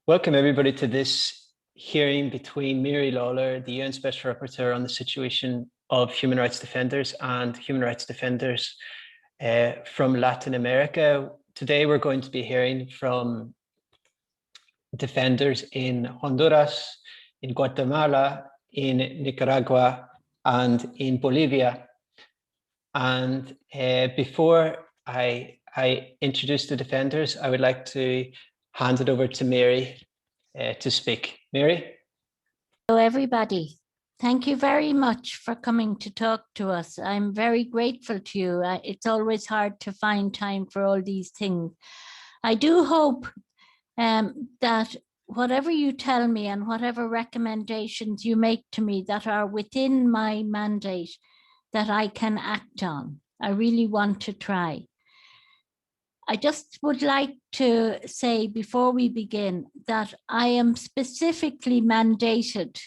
Welcome everybody to this hearing between Mary Lawler, the UN Special Rapporteur on the situation of human rights defenders and human rights defenders from Latin America. Today we're going to be hearing from defenders in Honduras, in Guatemala, in Nicaragua, and in Bolivia. And before I introduce the defenders, I would like to hand it over to Mary to speak. Mary? Hello, everybody. Thank you very much for coming to talk to us. I'm very grateful to you. It's always hard to find time for all these things. I do hope that whatever you tell me and whatever recommendations you make to me that are within my mandate, that I can act on. I really want to try. I just would like to say before we begin that I am specifically mandated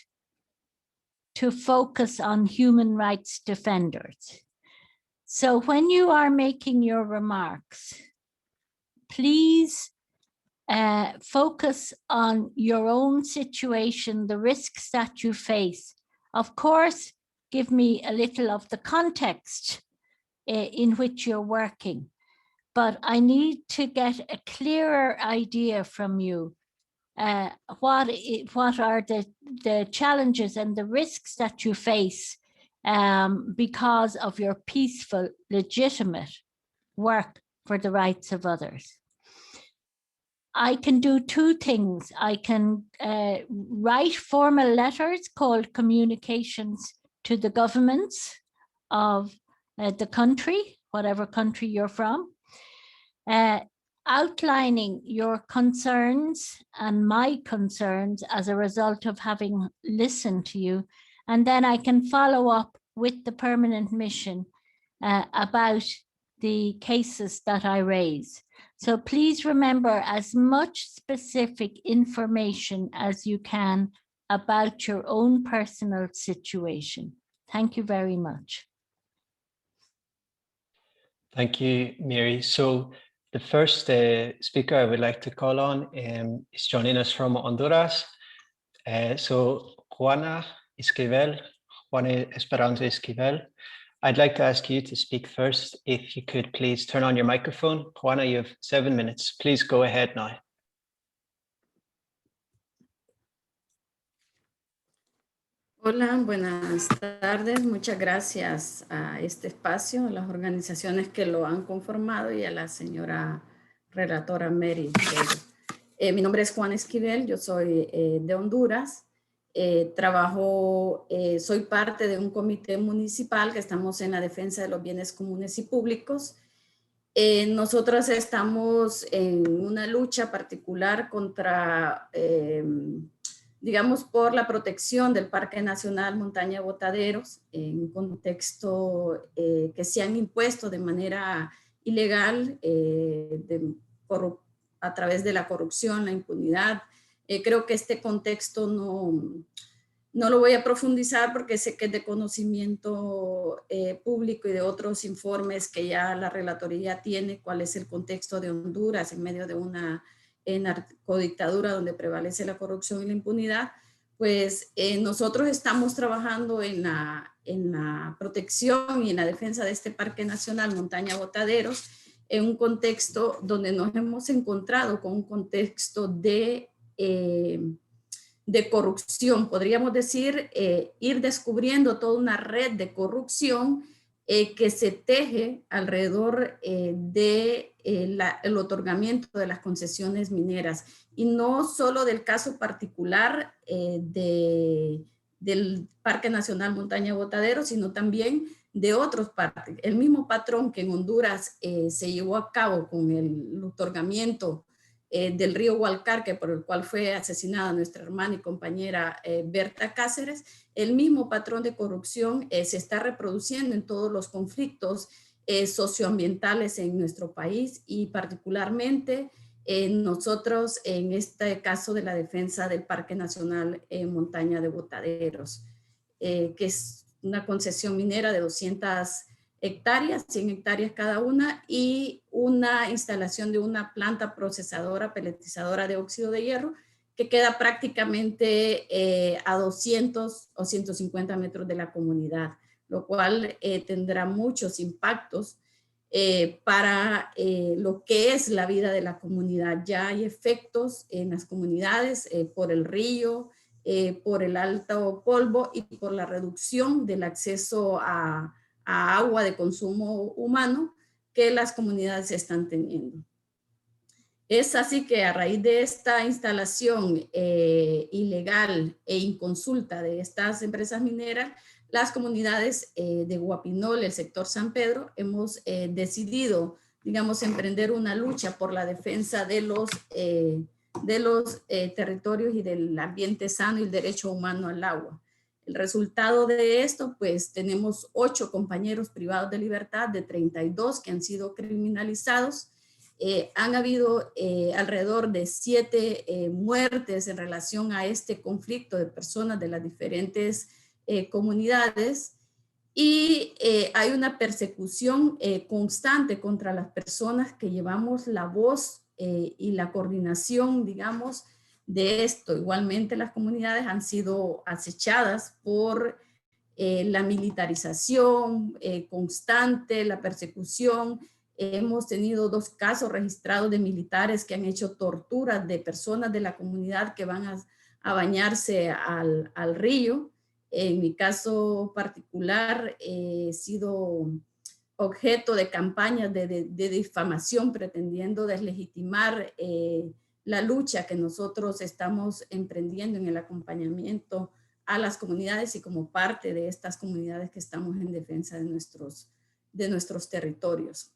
to focus on human rights defenders. So when you are making your remarks, please focus on your own situation, the risks that you face. Of course, give me a little of the context in which you're working. But I need to get a clearer idea from you. What are the challenges and the risks that you face because of your peaceful, legitimate work for the rights of others? I can do two things. I can write formal letters called communications to the governments of the country, whatever country you're from, outlining your concerns and my concerns as a result of having listened to you. And then I can follow up with the permanent mission about the cases that I raise. So please remember as much specific information as you can about your own personal situation. Thank you very much. Thank you, Mary. So the first speaker I would like to call on is joining us from Honduras. So Juana Esperanza Esquivel. I'd like to ask you to speak first. If you could please turn on your microphone. Juana, you have 7 minutes. Please go ahead now. Hola, buenas tardes. Muchas gracias a este espacio, a las organizaciones que lo han conformado y a la señora relatora Mary. Mi nombre es Juana Esquivel, yo soy de Honduras. Soy parte de un comité municipal que estamos en la defensa de los bienes comunes y públicos. Nosotros estamos en una lucha particular contra... digamos, por la protección del Parque Nacional Montaña Botaderos, en un contexto que se han impuesto de manera ilegal a través de la corrupción, la impunidad. Creo que este contexto no lo voy a profundizar porque sé que es de conocimiento público y de otros informes que ya la relatoría tiene, cuál es el contexto de Honduras en medio de una narcodictadura donde prevalece la corrupción y la impunidad. Pues nosotros estamos trabajando en la protección y en la defensa de este Parque Nacional Montaña Botaderos en un contexto donde nos hemos encontrado con un contexto de corrupción, podríamos decir, ir descubriendo toda una red de corrupción que se teje alrededor del otorgamiento de las concesiones mineras, y no solo del caso particular del Parque Nacional Montaña Botaderos, sino también de otros parques. El mismo patrón que en Honduras se llevó a cabo con el otorgamiento del río Hualcarque, por el cual fue asesinada nuestra hermana y compañera Berta Cáceres, el mismo patrón de corrupción se está reproduciendo en todos los conflictos socioambientales en nuestro país, y particularmente nosotros en este caso de la defensa del Parque Nacional Montaña de Botaderos, que es una concesión minera de 200 hectáreas, 100 hectáreas cada una, y una instalación de una planta procesadora, peletizadora de óxido de hierro, que queda prácticamente a 200 o 150 metros de la comunidad, lo cual tendrá muchos impactos para lo que es la vida de la comunidad. Ya hay efectos en las comunidades por el río, por el alto polvo y por la reducción del acceso a agua de consumo humano que las comunidades están teniendo. Es así que a raíz de esta instalación ilegal e inconsulta de estas empresas mineras, las comunidades de Guapinol, el sector San Pedro, hemos decidido, digamos, emprender una lucha por la defensa de los territorios y del ambiente sano y el derecho humano al agua. El resultado de esto, pues tenemos 8 compañeros privados de libertad de 32 que han sido criminalizados. Han habido alrededor de 7 muertes en relación a este conflicto de personas de las diferentes comunidades y hay una persecución constante contra las personas que llevamos la voz y la coordinación, digamos, de esto. Igualmente las comunidades han sido acechadas por la militarización constante, la persecución. Hemos tenido 2 casos registrados de militares que han hecho torturas de personas de la comunidad que van a bañarse al río. En mi caso particular he sido objeto de campañas de difamación pretendiendo deslegitimar la lucha que nosotros estamos emprendiendo en el acompañamiento a las comunidades y como parte de estas comunidades que estamos en defensa de nuestros territorios.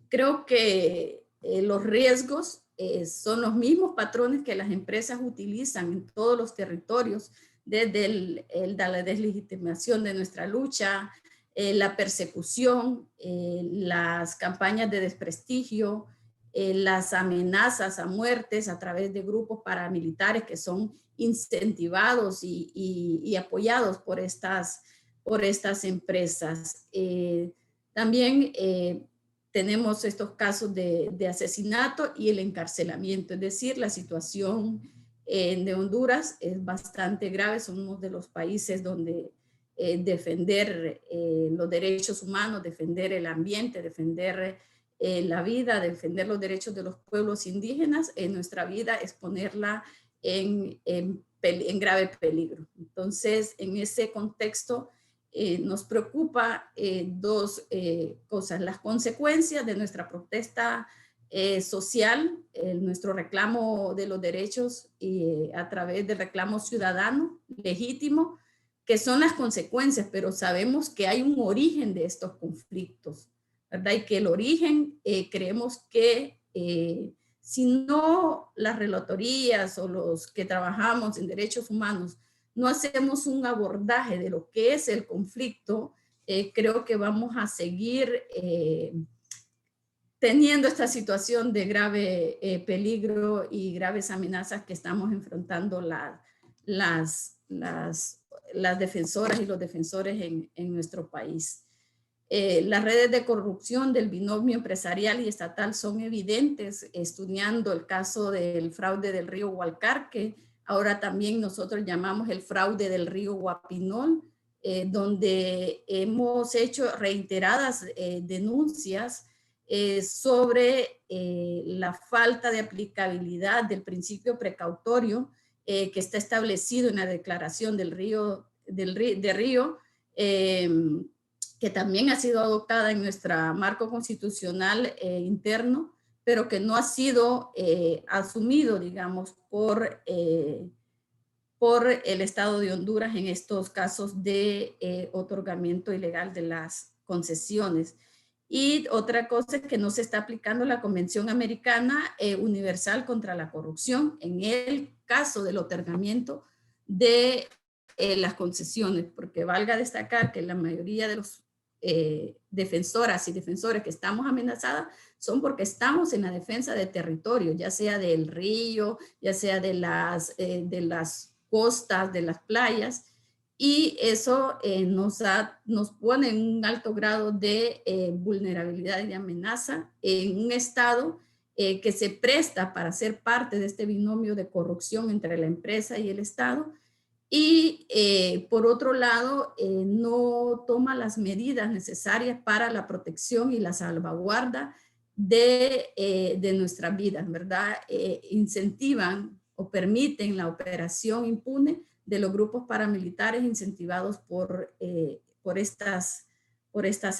Creo que los riesgos son los mismos patrones que las empresas utilizan en todos los territorios, desde la deslegitimación de nuestra lucha, la persecución, las campañas de desprestigio, las amenazas a muertes a través de grupos paramilitares que son incentivados y apoyados por estas empresas. También tenemos estos casos de asesinato y el encarcelamiento, es decir, la situación de Honduras es bastante grave. Somos de los países donde defender los derechos humanos, defender el ambiente, defender la vida, defender los derechos de los pueblos indígenas, nuestra vida es ponerla en grave peligro. Entonces, en ese contexto, nos preocupa 2 cosas: las consecuencias de nuestra protesta social, nuestro reclamo de los derechos a través del reclamo ciudadano legítimo, que son las consecuencias, pero sabemos que hay un origen de estos conflictos, ¿verdad? Y que el origen creemos que si no las relatorías o los que trabajamos en derechos humanos no hacemos un abordaje de lo que es el conflicto, creo que vamos a seguir teniendo esta situación de grave peligro y graves amenazas que estamos enfrentando las defensoras y los defensores en nuestro país. Las redes de corrupción del binomio empresarial y estatal son evidentes, estudiando el caso del fraude del río Hualcarque. Ahora también nosotros llamamos el fraude del río Guapinol, donde hemos hecho reiteradas denuncias sobre la falta de aplicabilidad del principio precautorio que está establecido en la declaración del río, que también ha sido adoptada en nuestro marco constitucional interno, pero que no ha sido asumido, digamos, por el Estado de Honduras en estos casos de otorgamiento ilegal de las concesiones. Y otra cosa es que no se está aplicando la Convención Americana Universal contra la Corrupción en el caso del otorgamiento de las concesiones, porque valga destacar que la mayoría de los defensoras y defensores que estamos amenazadas son porque estamos en la defensa de territorio, ya sea del río, ya sea de las costas, de las playas, y eso nos pone en un alto grado de vulnerabilidad y de amenaza en un estado que se presta para ser parte de este binomio de corrupción entre la empresa y el Estado. Y por otro lado, no toma las medidas necesarias para la protección y la salvaguarda de nuestras vidas, ¿verdad? Incentivan o permiten la operación impune de los grupos paramilitares incentivados por estas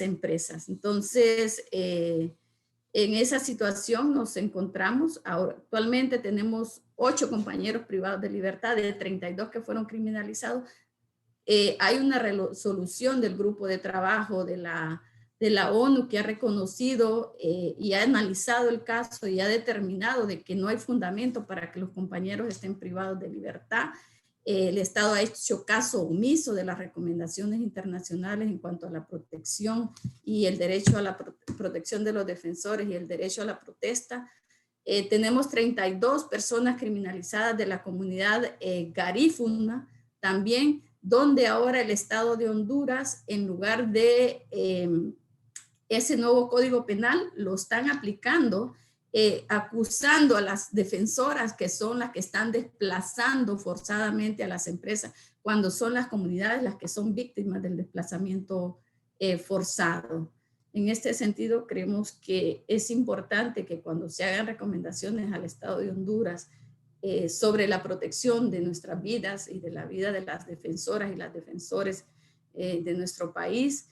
empresas. Entonces, en esa situación nos encontramos. Ahora, actualmente tenemos 8 compañeros privados de libertad de 32 que fueron criminalizados. Hay una resolución del grupo de trabajo de la ONU que ha reconocido y ha analizado el caso y ha determinado de que no hay fundamento para que los compañeros estén privados de libertad. El Estado ha hecho caso omiso de las recomendaciones internacionales en cuanto a la protección y el derecho a la protección de los defensores y el derecho a la protesta. Tenemos 32 personas criminalizadas de la comunidad garífuna también, donde ahora el Estado de Honduras, en lugar de ese nuevo código penal, lo están aplicando acusando a las defensoras, que son las que están desplazando forzadamente a las empresas, cuando son las comunidades las que son víctimas del desplazamiento forzado. En este sentido, creemos que es importante que cuando se hagan recomendaciones al Estado de Honduras sobre la protección de nuestras vidas y de la vida de las defensoras y los defensores de nuestro país,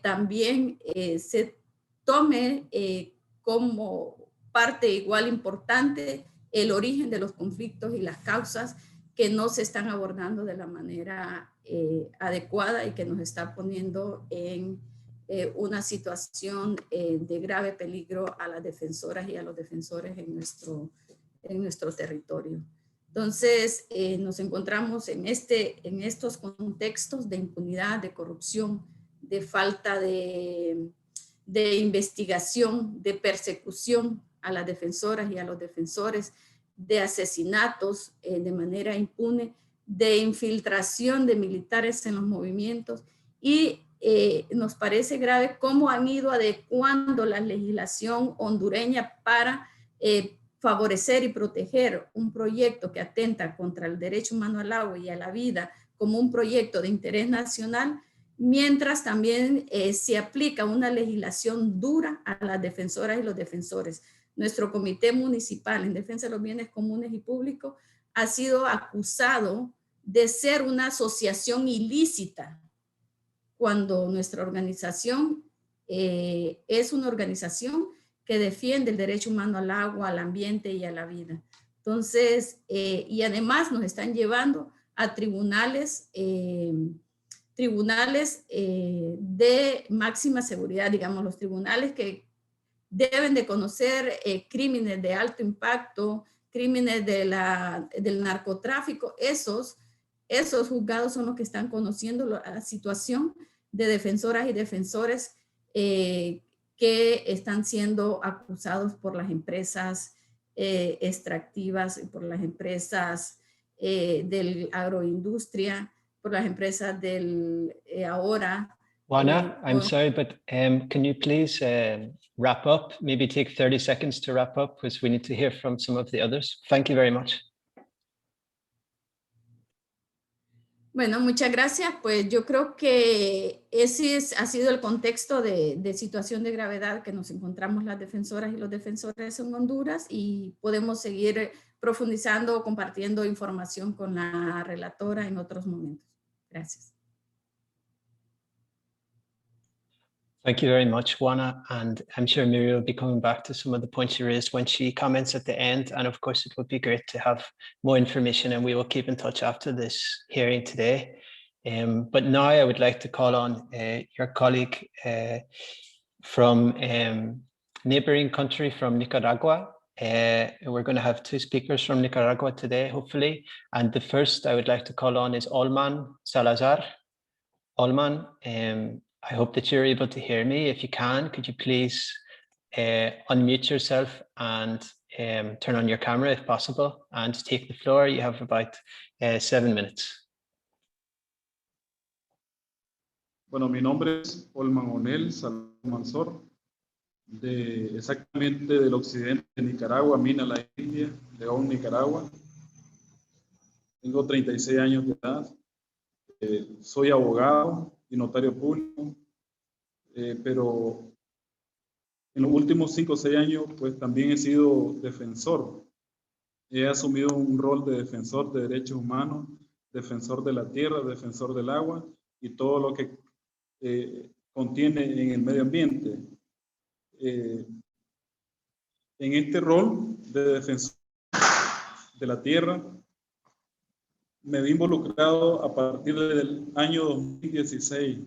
también se tome como parte igual importante el origen de los conflictos y las causas que no se están abordando de la manera adecuada y que nos está poniendo en una situación de grave peligro a las defensoras y a los defensores en nuestro territorio. Entonces, nos encontramos en estos contextos de impunidad, de corrupción, de falta de investigación, de persecución a las defensoras y a los defensores, de asesinatos de manera impune, de infiltración de militares en los movimientos, y nos parece grave cómo han ido adecuando la legislación hondureña para favorecer y proteger un proyecto que atenta contra el derecho humano al agua y a la vida como un proyecto de interés nacional, mientras también se aplica una legislación dura a las defensoras y los defensores. Nuestro Comité Municipal en Defensa de los Bienes Comunes y Públicos ha sido acusado de ser una asociación ilícita, cuando nuestra organización es una organización que defiende el derecho humano al agua, al ambiente y a la vida. Entonces, y además nos están llevando a tribunales de máxima seguridad, digamos, los tribunales que deben de conocer crímenes de alto impacto, crímenes del narcotráfico. Esos juzgados son los que están conociendo la situación de defensoras y defensores que están siendo acusados por las empresas extractivas, por las empresas de la agroindustria, por las empresas del ahora. Juana, I'm sorry, but can you please wrap up? Maybe take 30 seconds to wrap up, because we need to hear from some of the others. Thank you very much. Bueno, muchas gracias. Pues yo creo que ese ha sido el contexto de situación de gravedad que nos encontramos las defensoras y los defensores en Honduras, y podemos seguir profundizando o compartiendo información con la relatora en otros momentos. Gracias. Thank you very much, Juana. And I'm sure Miri will be coming back to some of the points you raised when she comments at the end. And of course, it would be great to have more information, and we will keep in touch after this hearing today. But now I would like to call on your colleague from neighboring country, from Nicaragua. We're going to have 2 speakers from Nicaragua today, hopefully. And the first I would like to call on is Olman Salazar. Olman, I hope that you're able to hear me. If you can, could you please unmute yourself and turn on your camera if possible, and take the floor. You have about 7 minutes. Bueno, mi nombre es Olman Onel Salmansor. exactamente del occidente de Nicaragua, Mina, la India, León, Nicaragua. Tengo 36 años de edad. Soy abogado y notario público, pero en los últimos 5 o 6 años, pues también he sido defensor. He asumido un rol de defensor de derechos humanos, defensor de la tierra, defensor del agua y todo lo que contiene en el medio ambiente. En este rol de defensor de la tierra, me vi involucrado a partir del año 2016.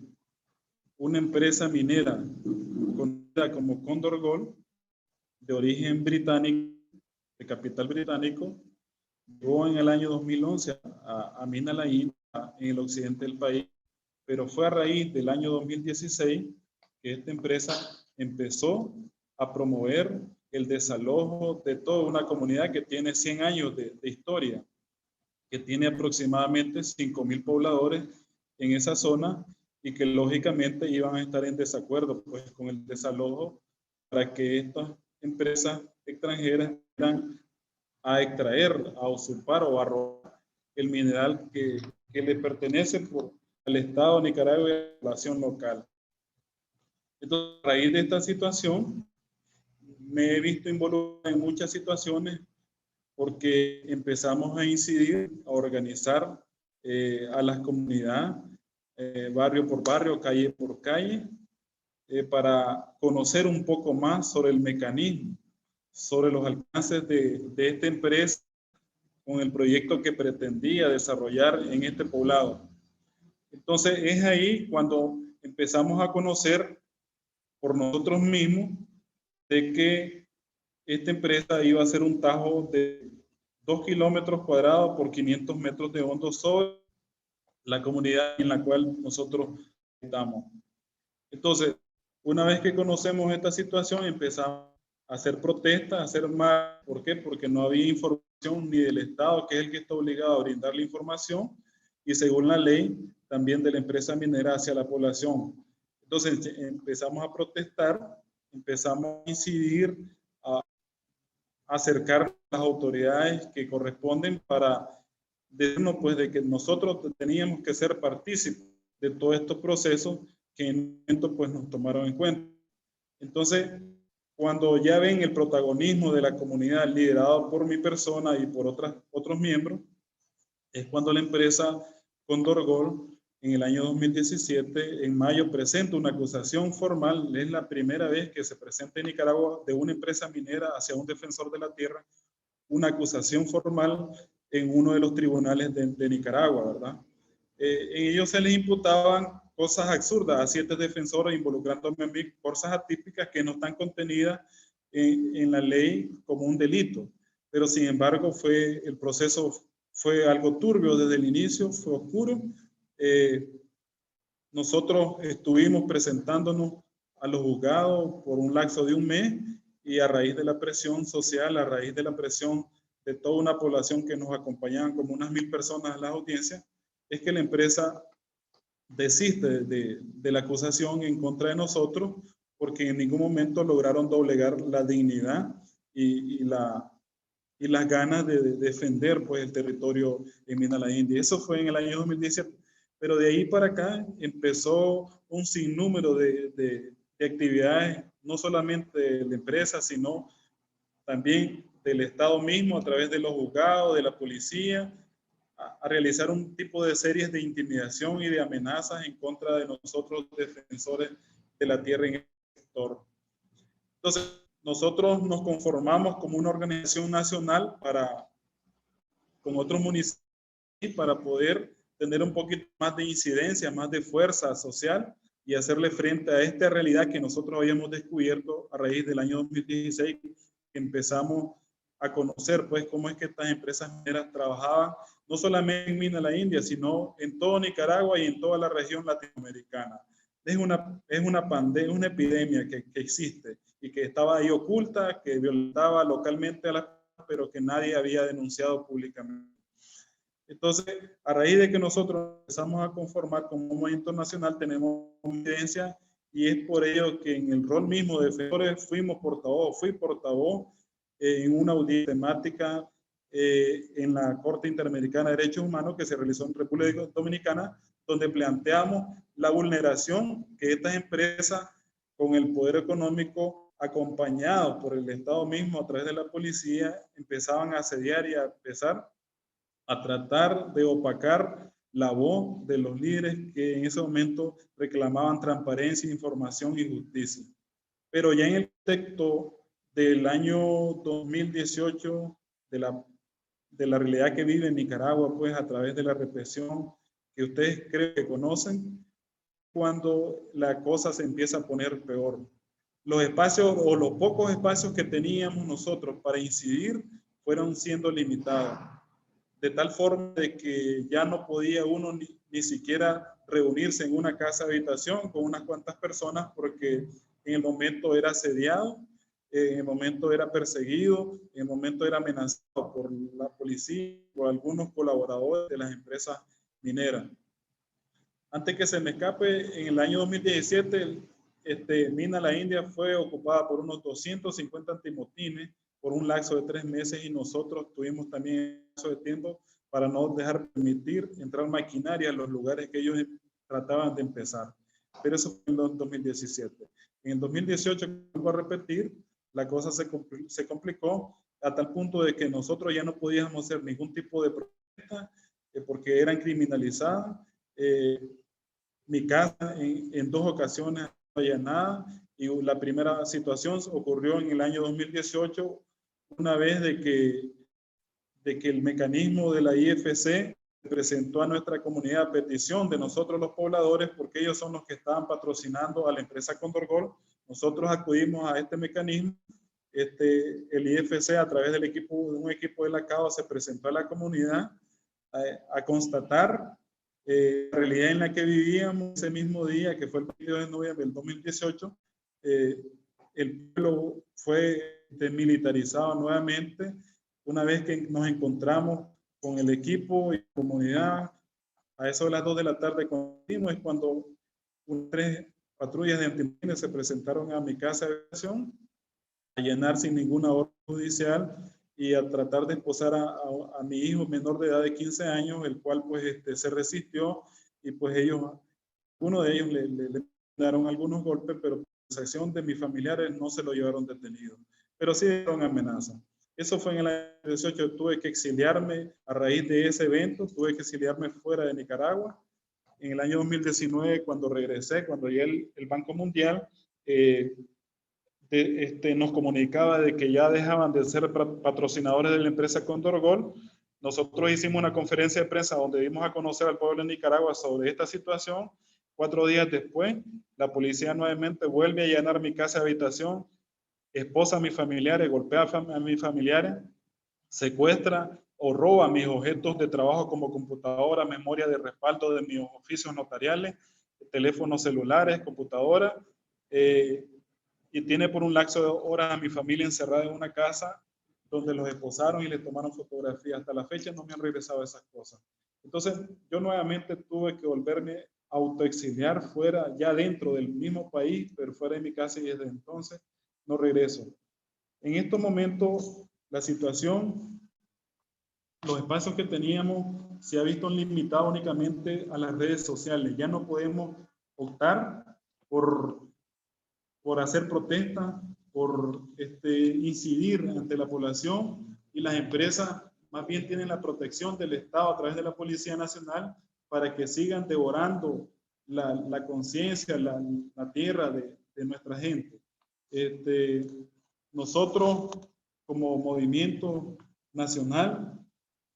Una empresa minera conocida como Condor Gold, de origen británico, de capital británico, llegó en el año 2011 a Mina La India, en el occidente del país, pero fue a raíz del año 2016 que esta empresa empezó a promover el desalojo de toda una comunidad que tiene 100 años de historia, que tiene aproximadamente 5,000 pobladores en esa zona y que lógicamente iban a estar en desacuerdo pues, con el desalojo para que estas empresas extranjeras fueran a extraer, a usurpar o a robar el mineral que le pertenece al Estado de Nicaragua y a la población local. Entonces, a raíz de esta situación, me he visto involucrado en muchas situaciones porque empezamos a incidir, a organizar a las comunidades, barrio por barrio, calle por calle, para conocer un poco más sobre el mecanismo, sobre los alcances de esta empresa con el proyecto que pretendía desarrollar en este poblado. Entonces es ahí cuando empezamos a conocer por nosotros mismos de que esta empresa iba a hacer un tajo de 2 kilómetros cuadrados por 500 metros de hondo sobre la comunidad en la cual nosotros estamos. Entonces, una vez que conocemos esta situación, empezamos a hacer protestas, a hacer más. ¿Por qué? Porque no había información ni del Estado, que es el que está obligado a brindar la información, y según la ley, también de la empresa minera hacia la población. Entonces, empezamos a protestar, empezamos a incidir, a acercar a las autoridades que corresponden para decirnos pues de que nosotros teníamos que ser partícipes de todos estos procesos que en un momento pues nos tomaron en cuenta. Entonces, cuando ya ven el protagonismo de la comunidad liderado por mi persona y por otros miembros, es cuando la empresa Condor Gold en el año 2017, en mayo, presenta una acusación formal. Es la primera vez que se presenta en Nicaragua de una empresa minera hacia un defensor de la tierra, una acusación formal en uno de los tribunales de Nicaragua, ¿verdad? En ellos se les imputaban cosas absurdas a 7 defensores, involucrándome a mí, cosas atípicas que no están contenidas en la ley como un delito. Pero sin embargo, el proceso fue algo turbio desde el inicio, fue oscuro. Nosotros estuvimos presentándonos a los juzgados por un lapso de un mes y a raíz de la presión social, a raíz de la presión de toda una población que nos acompañaban, como unas 1,000 personas en las audiencias, es que la empresa desiste de la acusación en contra de nosotros porque en ningún momento lograron doblegar la dignidad y las ganas de defender pues, el territorio en Mina La India. Eso fue en el año 2017. Pero de ahí para acá empezó un sinnúmero de actividades, no solamente de la empresa, sino también del Estado mismo a través de los juzgados, de la policía, a realizar un tipo de series de intimidación y de amenazas en contra de nosotros, defensores de la tierra en el sector. Entonces, nosotros nos conformamos como una organización nacional con otros municipios para poder tener un poquito más de incidencia, más de fuerza social y hacerle frente a esta realidad que nosotros habíamos descubierto a raíz del año 2016, que empezamos a conocer pues cómo es que estas empresas mineras trabajaban, no solamente en Mina La India, sino en todo Nicaragua y en toda la región latinoamericana. Es una pandemia, una epidemia que existe y que estaba ahí oculta, que violentaba localmente a las personas, pero que nadie había denunciado públicamente. Entonces, a raíz de que nosotros empezamos a conformar como un movimiento nacional, tenemos evidencia y es por ello que en el rol mismo de defensores fui portavoz en una audiencia temática en la Corte Interamericana de Derechos Humanos que se realizó en República Dominicana, donde planteamos la vulneración que estas empresas con el poder económico acompañados por el Estado mismo a través de la policía empezaban a asediar y a empezar a tratar de opacar la voz de los líderes que en ese momento reclamaban transparencia, información y justicia. Pero ya en el texto del año 2018, de la realidad que vive en Nicaragua, pues a través de la represión que ustedes creo que conocen, cuando la cosa se empieza a poner peor. Los espacios o los pocos espacios que teníamos nosotros para incidir fueron siendo limitados, de tal forma de que ya no podía uno ni siquiera reunirse en una casa de habitación con unas cuantas personas porque en el momento era asediado, en el momento era perseguido, en el momento era amenazado por la policía, por algunos colaboradores de las empresas mineras. Antes que se me escape, en el año 2017, Mina La India fue ocupada por unos 250 antimotines por un lapso de 3 meses y nosotros tuvimos también un lapso de tiempo para no dejar permitir entrar maquinaria a los lugares que ellos trataban de empezar. Pero eso fue en el 2017. En el 2018, vuelvo a repetir, la cosa se complicó a tal punto de que nosotros ya no podíamos hacer ningún tipo de protesta porque eran criminalizadas. Mi casa en 2 ocasiones no había nada y la primera situación ocurrió en el año 2018 una vez de que el mecanismo de la IFC presentó a nuestra comunidad a petición de nosotros los pobladores porque ellos son los que estaban patrocinando a la empresa Condorgold. Nosotros acudimos a este mecanismo. El IFC a través de un equipo de la CAO se presentó a la comunidad a constatar la realidad en la que vivíamos ese mismo día, que fue el 22 de noviembre del 2018. El pueblo fue desmilitarizado nuevamente. Una vez que nos encontramos con el equipo y la comunidad, a eso de las 2 de la tarde, es cuando 3 patrullas de antimotines se presentaron a mi casa de habitación a llenar sin ninguna orden judicial y a tratar de esposar a mi hijo menor de edad de 15 años, el cual pues se resistió y pues uno de ellos le dieron algunos golpes, pero por acción de mis familiares no se lo llevaron detenido, pero sí dieron amenaza. Eso fue en el año 2018, tuve que exiliarme a raíz de ese evento, tuve que exiliarme fuera de Nicaragua. En el año 2019, cuando regresé, cuando llegué el Banco Mundial, nos comunicaba de que ya dejaban de ser patrocinadores de la empresa Condorgold. Nosotros hicimos una conferencia de prensa donde dimos a conocer al pueblo de Nicaragua sobre esta situación. 4 días después, la policía nuevamente vuelve a allanar mi casa de habitación, esposa a mis familiares, golpea a mis familiares, secuestra o roba mis objetos de trabajo como computadora, memoria de respaldo de mis oficios notariales, teléfonos celulares, computadora, y tiene por un lapso de horas a mi familia encerrada en una casa donde los esposaron y les tomaron fotografías. Hasta la fecha no me han regresado esas cosas. Entonces, yo nuevamente tuve que volverme a autoexiliar fuera, ya dentro del mismo país, pero fuera de mi casa, y desde entonces no regreso. En estos momentos, la situación, los espacios que teníamos se ha visto limitado únicamente a las redes sociales. Ya no podemos optar por hacer protesta, por incidir ante la población, y las empresas más bien tienen la protección del Estado a través de la Policía Nacional para que sigan devorando la conciencia, la tierra de nuestra gente. Nosotros como movimiento nacional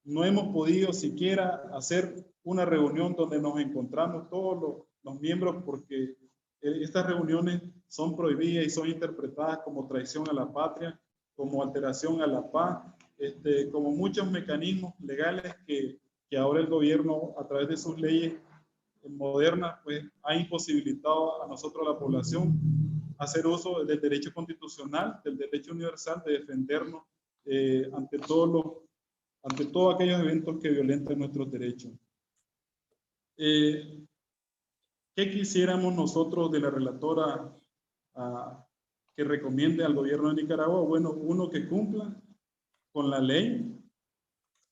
no hemos podido siquiera hacer una reunión donde nos encontramos todos los miembros, porque estas reuniones son prohibidas y son interpretadas como traición a la patria, como alteración a la paz, como muchos mecanismos legales que ahora el gobierno, a través de sus leyes modernas, pues ha imposibilitado a nosotros, la población, hacer uso del derecho constitucional, del derecho universal de defendernos ante todos aquellos eventos que violentan nuestros derechos. ¿Qué quisiéramos nosotros de la relatora que recomiende al gobierno de Nicaragua? Bueno, uno, que cumpla con la ley,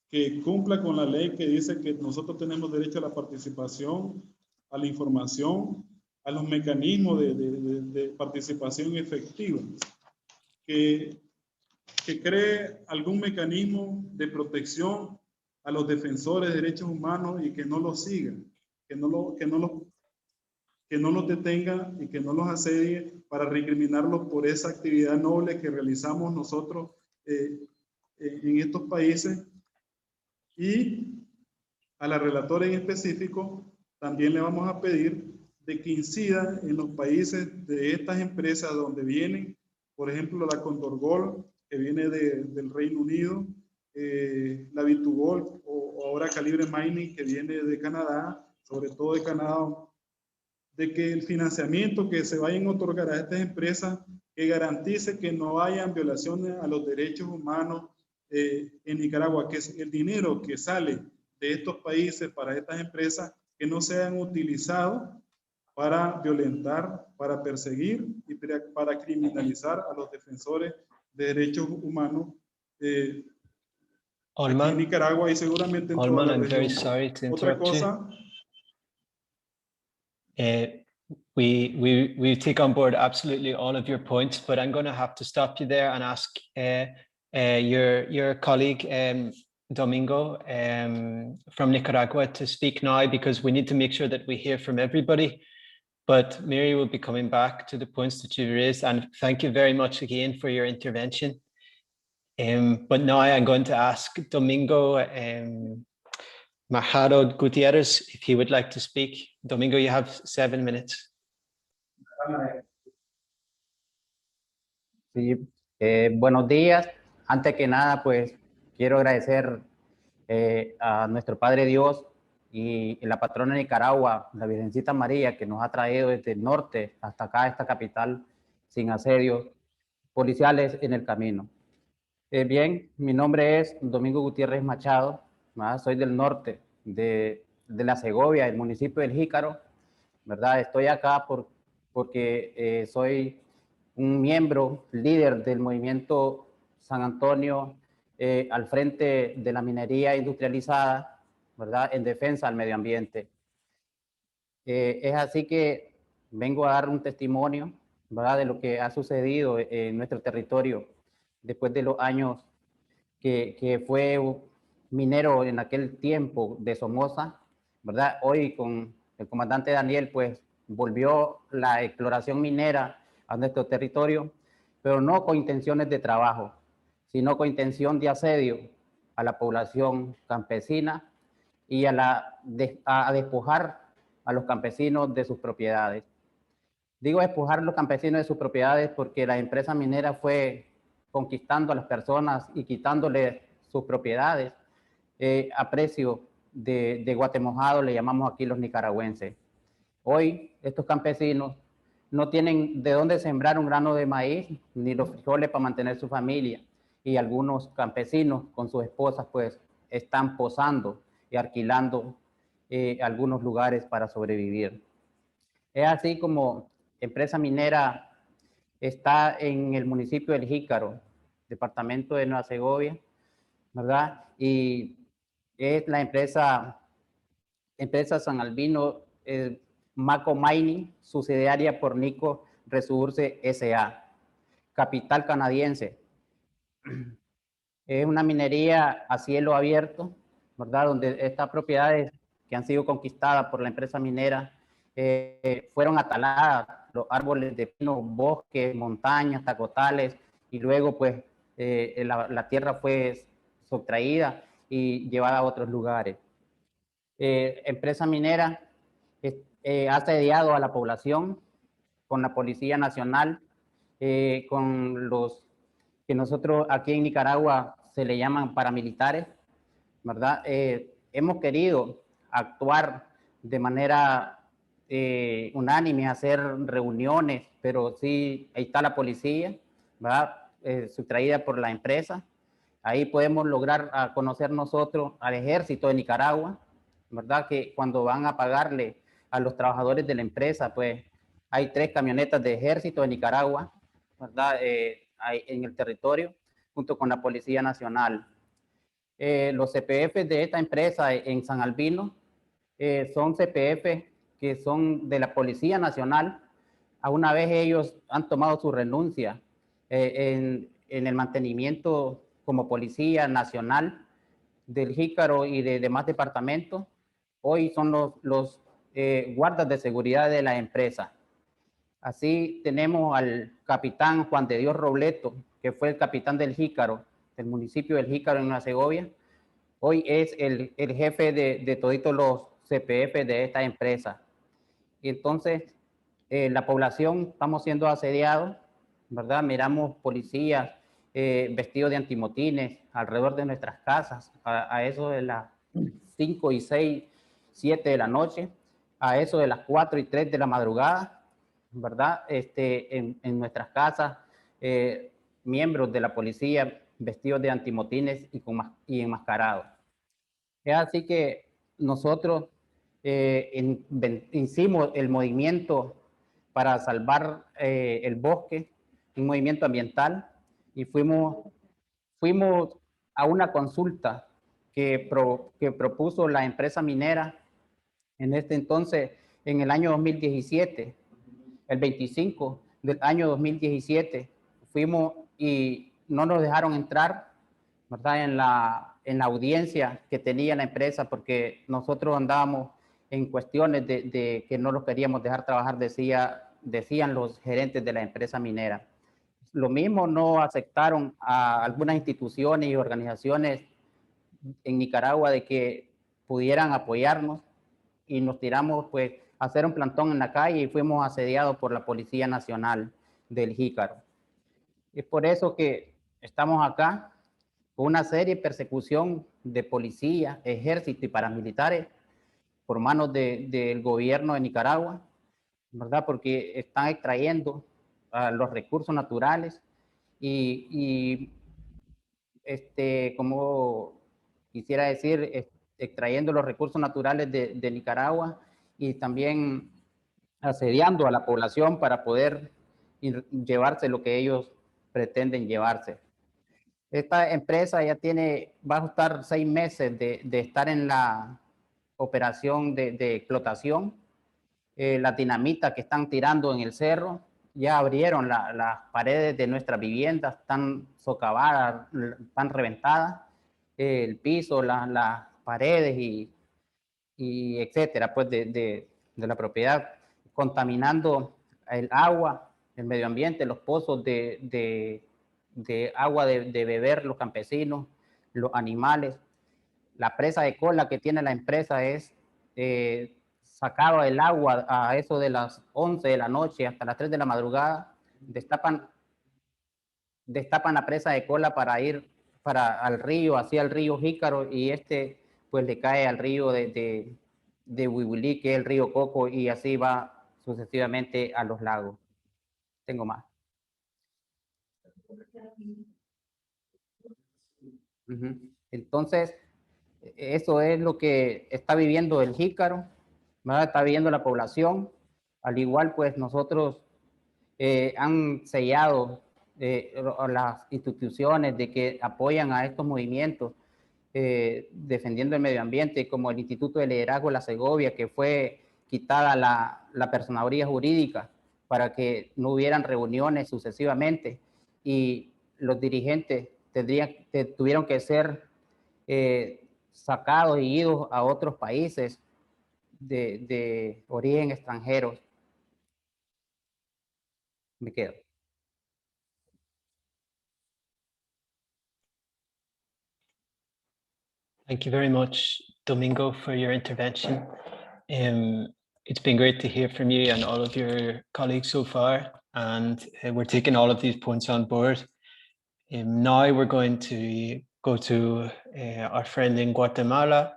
que cumpla con la ley que dice que nosotros tenemos derecho a la participación, a la información, a los mecanismos de participación efectiva, que cree algún mecanismo de protección a los defensores de derechos humanos y que no los sigan, que no los detenga y que no los asedie para recriminarlos por esa actividad noble que realizamos nosotros en estos países. Y a la relatora en específico también le vamos a pedir de que incida en los países de estas empresas donde vienen, por ejemplo, la Condorgold, que viene del Reino Unido, la Vitugol o ahora Calibre Mining, que viene de Canadá, sobre todo de Canadá, de que el financiamiento que se vayan a otorgar a estas empresas que garantice que no hayan violaciones a los derechos humanos en Nicaragua, que es el dinero que sale de estos países para estas empresas, que no sean utilizados para violentar, para perseguir y para criminalizar a los defensores de derechos humanos aquí en Nicaragua y seguramente en toda la I'm very región. sorry to Otra interrupt you. cosa, We take on board absolutely all of your points, but I'm going to have to stop you there and ask your colleague Domingo from Nicaragua to speak now, because we need to make sure that we hear from everybody. But Mary will be coming back to the points that you raised, and thank you very much again for your intervention. But now I'm going to ask Domingo Majaro Gutierrez if he would like to speak. Domingo, you have 7 minutes. Sí, buenos días. Antes que nada, pues quiero agradecer a nuestro Padre Dios y la patrona de Nicaragua, la Virgencita María, que nos ha traído desde el norte hasta acá, esta capital, sin asedios policiales en el camino. Bien, mi nombre es Domingo Gutiérrez Machado, ¿verdad? Soy del norte de la Segovia, el municipio del Jícaro, ¿verdad? Estoy acá porque soy un miembro, líder del movimiento San Antonio al frente de la minería industrializada, ¿verdad? En defensa del medio ambiente. Es así que vengo a dar un testimonio, ¿verdad? De lo que ha sucedido en nuestro territorio después de los años que fue minero en aquel tiempo de Somoza, ¿verdad? Hoy con el comandante Daniel, pues volvió la exploración minera a nuestro territorio, pero no con intenciones de trabajo, sino con intención de asedio a la población campesina y a despojar a los campesinos de sus propiedades. Digo despojar a los campesinos de sus propiedades porque la empresa minera fue conquistando a las personas y quitándoles sus propiedades a precio de guatemojado, le llamamos aquí los nicaragüenses. Hoy estos campesinos no tienen de dónde sembrar un grano de maíz ni los frijoles para mantener su familia, y algunos campesinos con sus esposas pues están posando y alquilando algunos lugares para sobrevivir. Es así como empresa minera está en el municipio del Jícaro, departamento de Nueva Segovia, ¿verdad? Y es la empresa San Albino Maco Mining, subsidiaria por Nico Resources S.A., capital canadiense. Es una minería a cielo abierto, ¿verdad? Donde estas propiedades que han sido conquistadas por la empresa minera fueron ataladas, los árboles de pino, bosques, montañas, tacotales, y luego pues la tierra fue subtraída y llevada a otros lugares. Empresa minera ha asediado a la población con la Policía Nacional, con los que nosotros aquí en Nicaragua se le llaman paramilitares, ¿verdad? Hemos querido actuar de manera unánime, hacer reuniones, pero sí, ahí está la policía, ¿verdad? Sustraída por la empresa. Ahí podemos lograr conocer nosotros al ejército de Nicaragua, ¿verdad? Que cuando van a pagarle a los trabajadores de la empresa, pues hay 3 camionetas de ejército de Nicaragua, ¿verdad? En el territorio, junto con la Policía Nacional. Los CPF de esta empresa en San Albino son CPF que son de la Policía Nacional. A una vez ellos han tomado su renuncia en el mantenimiento como Policía Nacional del Jícaro y de demás departamentos. Hoy son los guardas de seguridad de la empresa. Así tenemos al capitán Juan de Dios Robleto, que fue el capitán del Jícaro, del municipio del Jícaro en Nueva Segovia. Hoy es el jefe de toditos los CPF de esta empresa. Y entonces, la población estamos siendo asediados, ¿verdad? Miramos policías vestidos de antimotines alrededor de nuestras casas, a eso de las 5 y 6, 7 de la noche, a eso de las 4 y 3 de la madrugada, ¿verdad? En nuestras casas, miembros de la policía vestidos de antimotines y enmascarados. Es así que nosotros hicimos el movimiento para salvar el bosque, un movimiento ambiental, y fuimos a una consulta que propuso la empresa minera en este entonces, en el año 2017, el 25 del año 2017, fuimos y no nos dejaron entrar, ¿verdad? En la audiencia que tenía la empresa, porque nosotros andábamos en cuestiones de que no los queríamos dejar trabajar, decían los gerentes de la empresa minera. Lo mismo no aceptaron a algunas instituciones y organizaciones en Nicaragua de que pudieran apoyarnos, y nos tiramos pues a hacer un plantón en la calle y fuimos asediados por la Policía Nacional del Jícaro. Es por eso que estamos acá con una serie de persecución de policía, ejército y paramilitares por manos del gobierno de Nicaragua, ¿verdad? Porque están extrayendo los recursos naturales y como quisiera decir, extrayendo los recursos naturales de Nicaragua y también asediando a la población para poder llevarse lo que ellos pretenden llevarse. Esta empresa ya va a estar 6 meses de estar en la operación de explotación. Las dinamitas que están tirando en el cerro ya abrieron las paredes de nuestras viviendas, están socavadas, están reventadas, el piso, las paredes y etcétera, pues de la propiedad, contaminando el agua, el medio ambiente, los pozos de agua de beber los campesinos, los animales. La presa de cola que tiene la empresa es sacaba el agua a eso de las 11 de la noche hasta las 3 de la madrugada, destapan la presa de cola para ir al río, hacia el río Jícaro, y pues le cae al río de Huihuilí, que es el río Coco, y así va sucesivamente a los lagos. Tengo más. Entonces, eso es lo que está viviendo el Jícaro, ¿verdad? Está viviendo la población. Al igual, pues nosotros han sellado las instituciones de que apoyan a estos movimientos defendiendo el medio ambiente, como el Instituto de Liderazgo de la Segovia, que fue quitada la personería jurídica para que no hubieran reuniones sucesivamente, y los dirigentes tuvieron que ser sacados y idos a otros países de origen extranjero. Me quedo. Thank you very much, Domingo, for your intervention. It's been great to hear from you and all of your colleagues so far, and we're taking all of these points on board. Now we're going to go to our friend in Guatemala,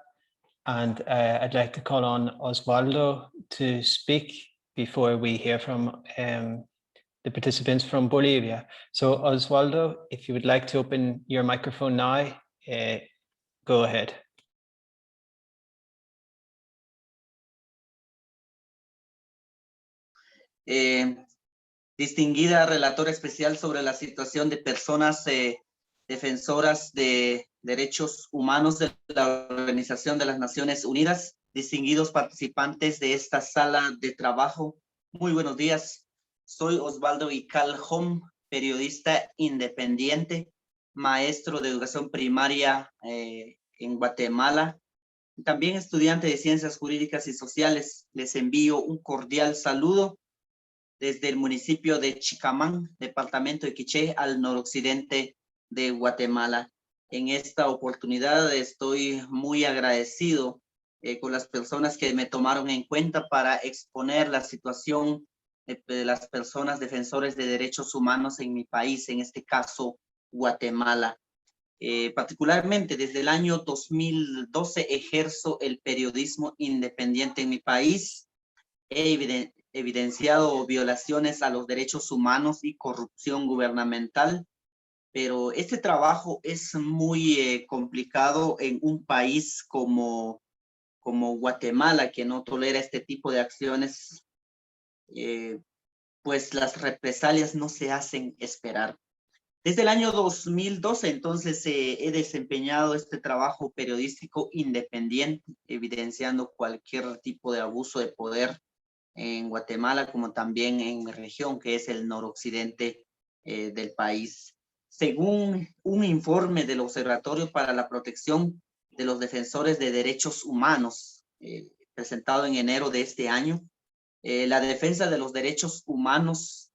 and I'd like to call on Osvaldo to speak before we hear from the participants from Bolivia. So Osvaldo, if you would like to open your microphone now, go ahead. distinguida relatora especial sobre la situación de personas defensoras de derechos humanos de la Organización de las Naciones Unidas, distinguidos participantes de esta sala de trabajo, muy buenos días. Soy Osvaldo Ical Hom, periodista independiente, maestro de educación primaria en Guatemala, también estudiante de Ciencias Jurídicas y Sociales. Les envío un cordial saludo desde el municipio de Chicamán, departamento de Quiché, al noroccidente de Guatemala. En esta oportunidad estoy muy agradecido con las personas que me tomaron en cuenta para exponer la situación de las personas defensores de derechos humanos en mi país, en este caso Guatemala. Particularmente desde el año 2012 ejerzo el periodismo independiente en mi país. He evidenciado violaciones a los derechos humanos y corrupción gubernamental, pero este trabajo es muy complicado en un país como Guatemala, que no tolera este tipo de acciones, pues las represalias no se hacen esperar. Desde el año 2012, entonces, he desempeñado este trabajo periodístico independiente, evidenciando cualquier tipo de abuso de poder en Guatemala, como también en mi región, que es el noroccidente del país. Según un informe del Observatorio para la Protección de los Defensores de Derechos Humanos, presentado en enero de este año, la defensa de los derechos humanos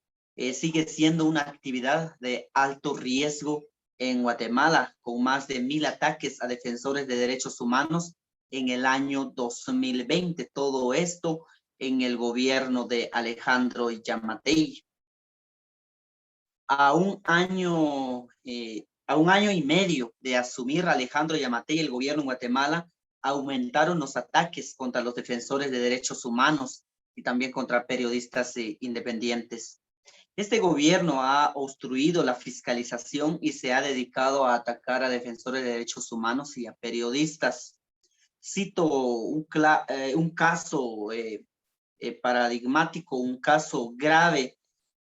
sigue siendo una actividad de alto riesgo en Guatemala, con más de 1,000 ataques a defensores de derechos humanos en el año 2020. Todo esto en el gobierno de Alejandro Yamatei. A un año y medio de asumir Alejandro Yamatei el gobierno en Guatemala, aumentaron los ataques contra los defensores de derechos humanos y también contra periodistas independientes. Este gobierno ha obstruido la fiscalización y se ha dedicado a atacar a defensores de derechos humanos y a periodistas. Cito un caso paradigmático, un caso grave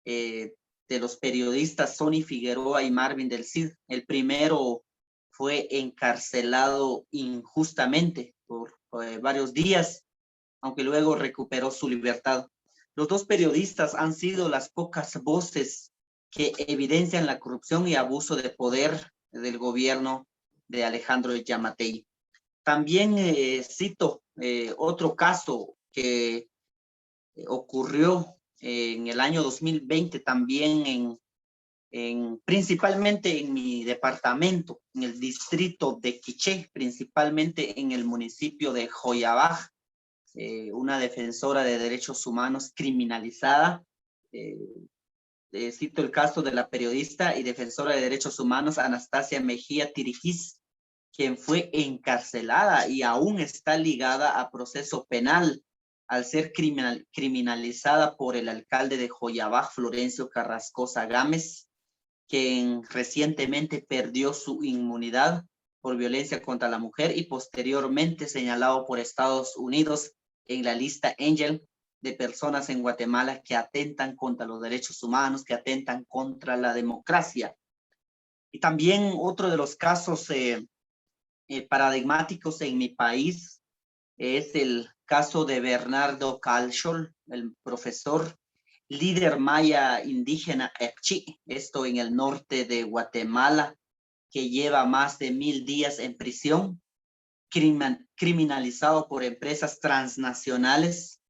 de los periodistas Sonny Figueroa y Marvin del Cid. El primero fue encarcelado injustamente por varios días, aunque luego recuperó su libertad. Los dos periodistas han sido las pocas voces que evidencian la corrupción y abuso de poder del gobierno de Alejandro Yamatei. También cito otro caso que ocurrió en el año 2020, también principalmente en mi departamento, en el distrito de Quiché, principalmente en el municipio de Joyabaj. Una defensora de derechos humanos criminalizada. Cito el caso de la periodista y defensora de derechos humanos Anastasia Mejía Tirijís, quien fue encarcelada y aún está ligada a proceso penal al ser criminalizada por el alcalde de Joyabaj, Florencio Carrascosa Gámez, quien recientemente perdió su inmunidad por violencia contra la mujer y posteriormente señalado por Estados Unidos en la lista Angel de personas en Guatemala que atentan contra los derechos humanos, que atentan contra la democracia. Y también otro de los casos paradigmáticos en mi país es el caso de Bernardo Calxol, el profesor líder maya indígena Epchi, esto en el norte de Guatemala, que lleva más de 1,000 días en prisión, criminalizado por empresas transnacionales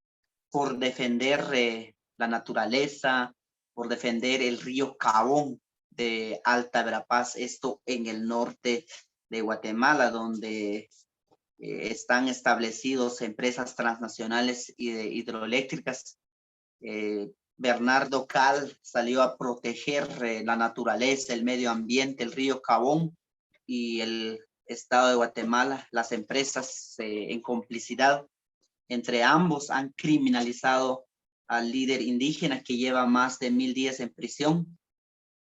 por defender la naturaleza, por defender el río Cabón de Alta Verapaz, esto en el norte de Guatemala, donde están establecidos empresas transnacionales y hidroeléctricas. Bernardo Cal salió a proteger la naturaleza, el medio ambiente, el río Cabón, y el Estado de Guatemala, las empresas en complicidad entre ambos han criminalizado al líder indígena que lleva más de 1,000 días en prisión.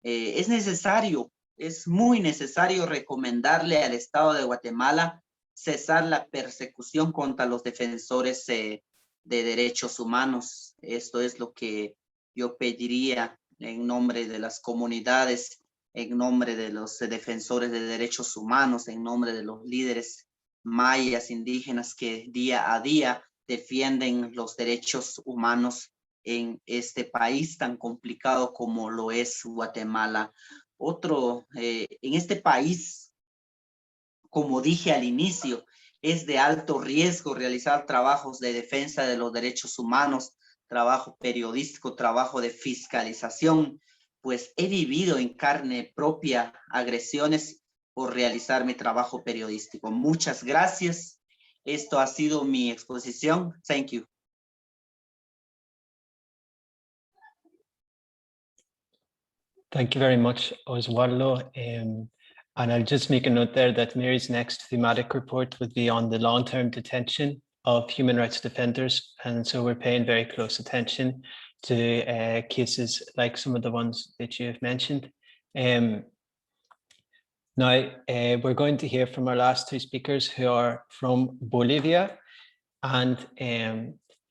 Es necesario, es muy necesario recomendarle al Estado de Guatemala cesar la persecución contra los defensores de de derechos humanos. Esto es lo que yo pediría en nombre de las comunidades, en nombre de los defensores de derechos humanos, en nombre de los líderes mayas indígenas que día a día defienden los derechos humanos en este país tan complicado como lo es Guatemala. En este país, como dije al inicio, es de alto riesgo realizar trabajos de defensa de los derechos humanos, trabajo periodístico, trabajo de fiscalización, pues he vivido en carne propia agresiones por realizar mi trabajo periodístico. Muchas gracias. Esto ha sido mi exposición. Thank you. Thank you very much, Osvaldo. And I'll just make a note there that Mary's next thematic report would be on the long-term detention of human rights defenders. And so we're paying very close attention to cases like some of the ones that you have mentioned. Now, we're going to hear from our last two speakers who are from Bolivia. And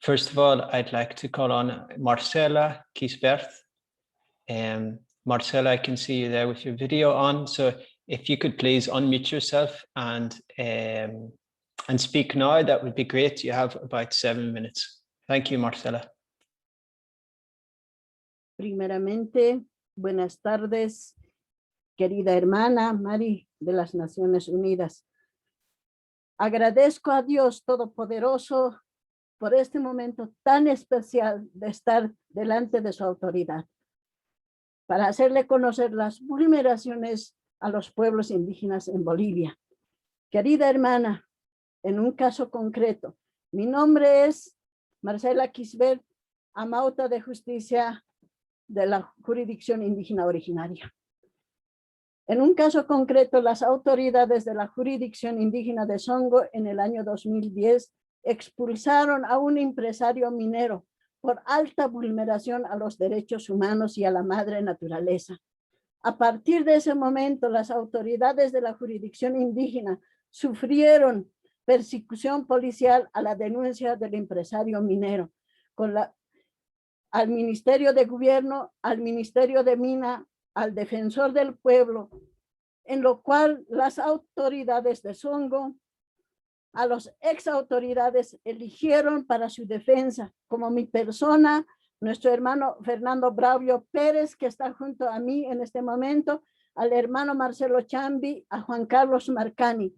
first of all, I'd like to call on Marcela Kisbert. Marcela, I can see you there with your video on. So if you could please unmute yourself and speak now, that would be great. You have about 7 minutes. Thank you, Marcela. Primeramente, buenas tardes, querida hermana Mari de las Naciones Unidas. Agradezco a Dios Todopoderoso por este momento tan especial de estar delante de su autoridad, para hacerle conocer las vulneraciones a los pueblos indígenas en Bolivia. Querida hermana, en un caso concreto, mi nombre es Marcela Kisbert, amauta de justicia de la jurisdicción indígena originaria. En un caso concreto, las autoridades de la jurisdicción indígena de Songo en el año 2010 expulsaron a un empresario minero por alta vulneración a los derechos humanos y a la madre naturaleza. A partir de ese momento, las autoridades de la jurisdicción indígena sufrieron persecución policial a la denuncia del empresario minero, al Ministerio de Gobierno, al Ministerio de Mina, al Defensor del Pueblo, en lo cual las autoridades de Songo, a las ex autoridades eligieron para su defensa, como mi persona, nuestro hermano Fernando Braulio Pérez, que está junto a mí en este momento, al hermano Marcelo Chambi, a Juan Carlos Marcani.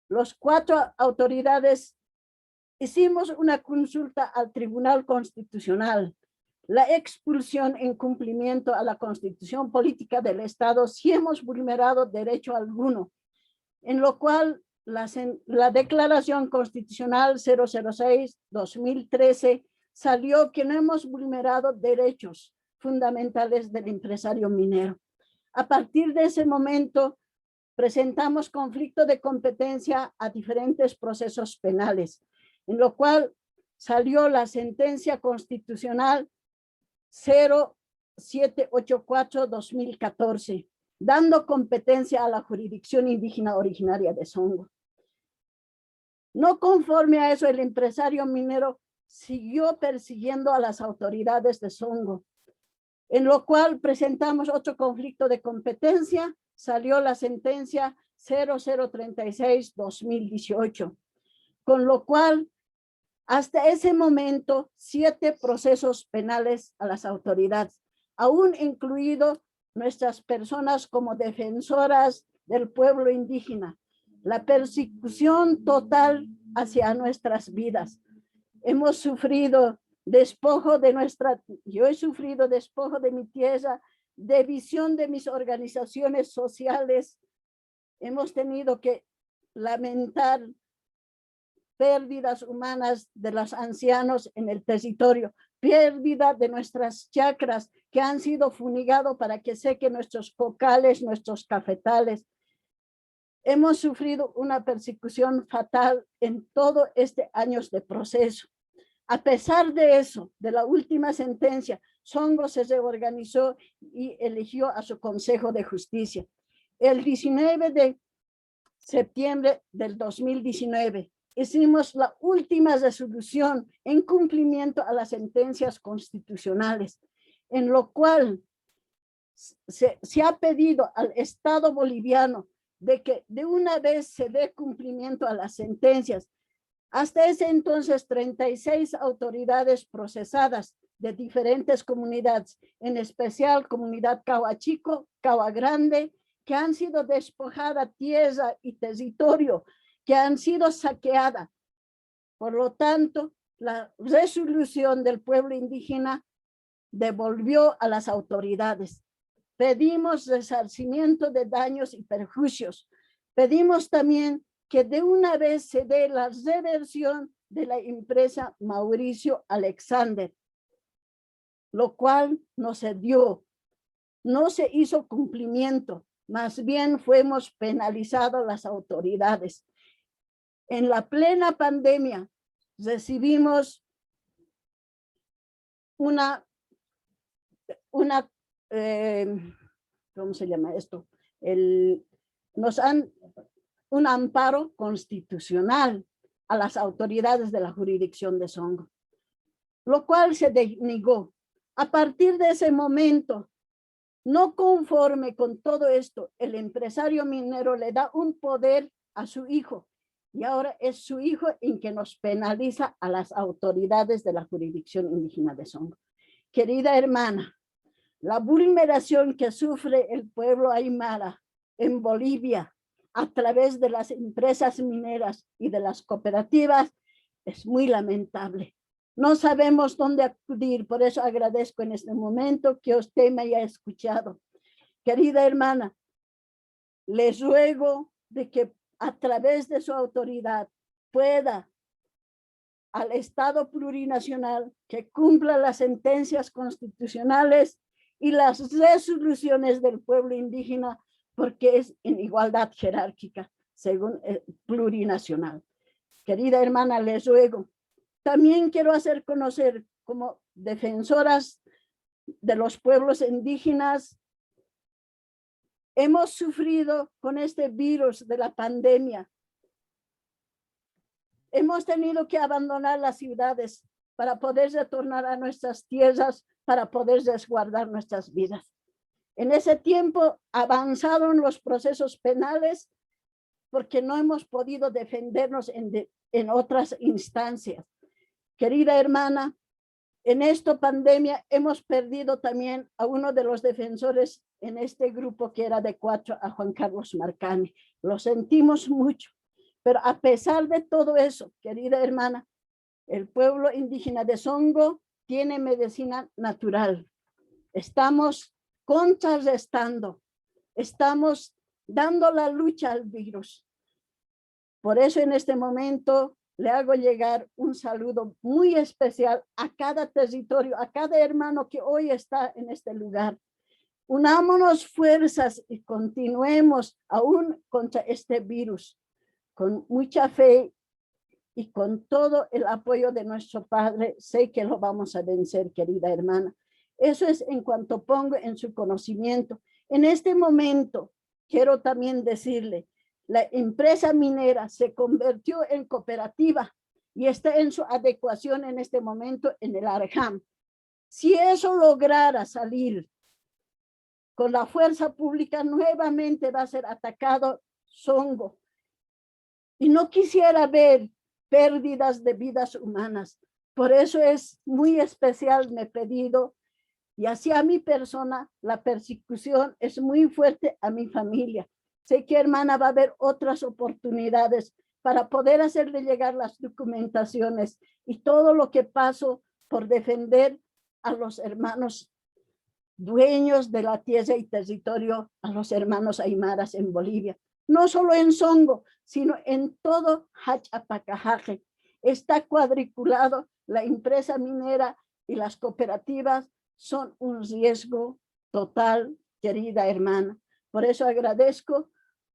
Los 4 autoridades hicimos una consulta al Tribunal Constitucional. La expulsión en cumplimiento a la Constitución Política del Estado, si hemos vulnerado derecho alguno, en lo cual la Declaración Constitucional 006-2013 salió que no hemos vulnerado derechos fundamentales del empresario minero. A partir de ese momento, presentamos conflicto de competencia a diferentes procesos penales, en lo cual salió la sentencia constitucional 0784-2014, dando competencia a la jurisdicción indígena originaria de Songo. No conforme a eso, el empresario minero siguió persiguiendo a las autoridades de Songo, en lo cual presentamos otro conflicto de competencia, salió la sentencia 0036-2018, con lo cual hasta ese momento 7 procesos penales a las autoridades, aún incluido nuestras personas como defensoras del pueblo indígena, la persecución total hacia nuestras vidas. Hemos sufrido despojo yo he sufrido despojo de mi tierra, división de mis organizaciones sociales. Hemos tenido que lamentar pérdidas humanas de los ancianos en el territorio, pérdida de nuestras chacras que han sido fumigados para que sequen nuestros cocales, nuestros cafetales. Hemos sufrido una persecución fatal en todo este años de proceso. A pesar de eso, de la última sentencia, Songo se reorganizó y eligió a su Consejo de Justicia. El 19 de septiembre del 2019, hicimos la última resolución en cumplimiento a las sentencias constitucionales, en lo cual se ha pedido al Estado boliviano de que de una vez se dé cumplimiento a las sentencias. Hasta ese entonces, 36 autoridades procesadas de diferentes comunidades, en especial comunidad Cahuachico, Cahua Grande, que han sido despojadas tierra y territorio, que han sido saqueadas. Por lo tanto, la resolución del pueblo indígena devolvió a las autoridades. Pedimos resarcimiento de daños y perjuicios. Pedimos también que de una vez se dé la reversión de la empresa Mauricio Alexander, lo cual no se dio, no se hizo cumplimiento, más bien fuimos penalizados las autoridades. En la plena pandemia recibimos ¿cómo se llama esto? Nos han un amparo constitucional a las autoridades de la jurisdicción de Songo, lo cual se denegó. A partir de ese momento, no conforme con todo esto, el empresario minero le da un poder a su hijo, y ahora es su hijo en que nos penaliza a las autoridades de la jurisdicción indígena de Songo. Querida hermana, la vulneración que sufre el pueblo aymara en Bolivia a través de las empresas mineras y de las cooperativas es muy lamentable. No sabemos dónde acudir, por eso agradezco en este momento que usted me haya escuchado. Querida hermana, les ruego de que a través de su autoridad pueda al Estado plurinacional que cumpla las sentencias constitucionales y las resoluciones del pueblo indígena, porque es en igualdad jerárquica, según plurinacional. Querida hermana, les ruego. También quiero hacer conocer como defensoras de los pueblos indígenas, hemos sufrido con este virus de la pandemia. Hemos tenido que abandonar las ciudades para poder retornar a nuestras tierras, para poder resguardar nuestras vidas. En ese tiempo avanzaron los procesos penales porque no hemos podido defendernos en otras instancias. Querida hermana, en esta pandemia hemos perdido también a uno de los defensores en este grupo que era de 4, a Juan Carlos Marcani. Lo sentimos mucho, pero a pesar de todo eso, querida hermana, el pueblo indígena de Songo tiene medicina natural. Estamos contrarrestando, estamos dando la lucha al virus. Por eso en este momento le hago llegar un saludo muy especial a cada territorio, a cada hermano que hoy está en este lugar. Unámonos fuerzas y continuemos aún contra este virus, con mucha fe y con todo el apoyo de nuestro Padre. Sé que lo vamos a vencer, querida hermana. Eso es en cuanto pongo en su conocimiento. En este momento, quiero también decirle, la empresa minera se convirtió en cooperativa y está en su adecuación en este momento en el Arjam. Si eso lograra salir con la fuerza pública, nuevamente va a ser atacado Songo. Y no quisiera ver pérdidas de vidas humanas. Por eso es muy especial mi pedido. Y hacia mi persona, la persecución es muy fuerte a mi familia. Sé que, hermana, va a haber otras oportunidades para poder hacerle llegar las documentaciones y todo lo que paso por defender a los hermanos dueños de la tierra y territorio, a los hermanos aymaras en Bolivia. No solo en Songo, sino en todo Hachapacajaje. Está cuadriculado, la empresa minera y las cooperativas son un riesgo total, querida hermana. Por eso agradezco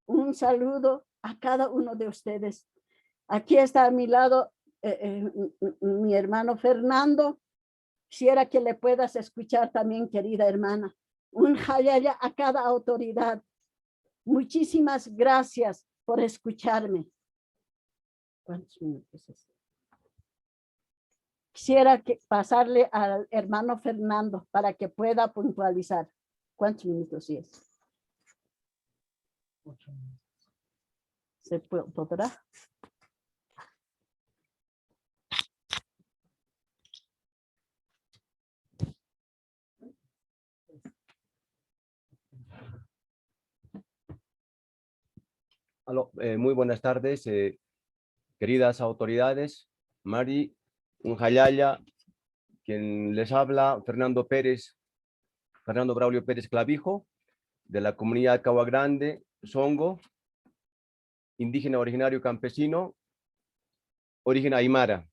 un saludo a cada uno de ustedes. Aquí está a mi lado mi hermano Fernando. Quisiera que le puedas escuchar también, querida hermana. Un hayaya a cada autoridad. Muchísimas gracias por escucharme. ¿Cuántos minutos es? Quisiera pasarle al hermano Fernando para que pueda puntualizar. ¿Cuántos minutos es? 8 minutos. ¿Se podrá? Aló, muy buenas tardes, queridas autoridades. Mari Unjayaya, quien les habla, Fernando Braulio Pérez Clavijo, de la comunidad Cagua Grande, Songo, indígena originario campesino, origen aymara.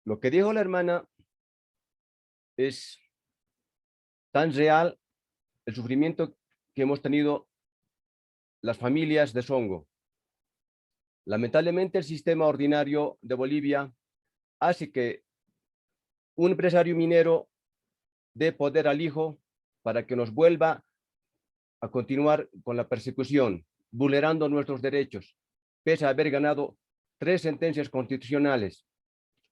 Lo que dijo la hermana es tan real, el sufrimiento que hemos tenido las familias de Songo. Lamentablemente, el sistema ordinario de Bolivia hace que un empresario minero dé poder al hijo para que nos vuelva a continuar con la persecución, vulnerando nuestros derechos, pese a haber ganado 3 sentencias constitucionales,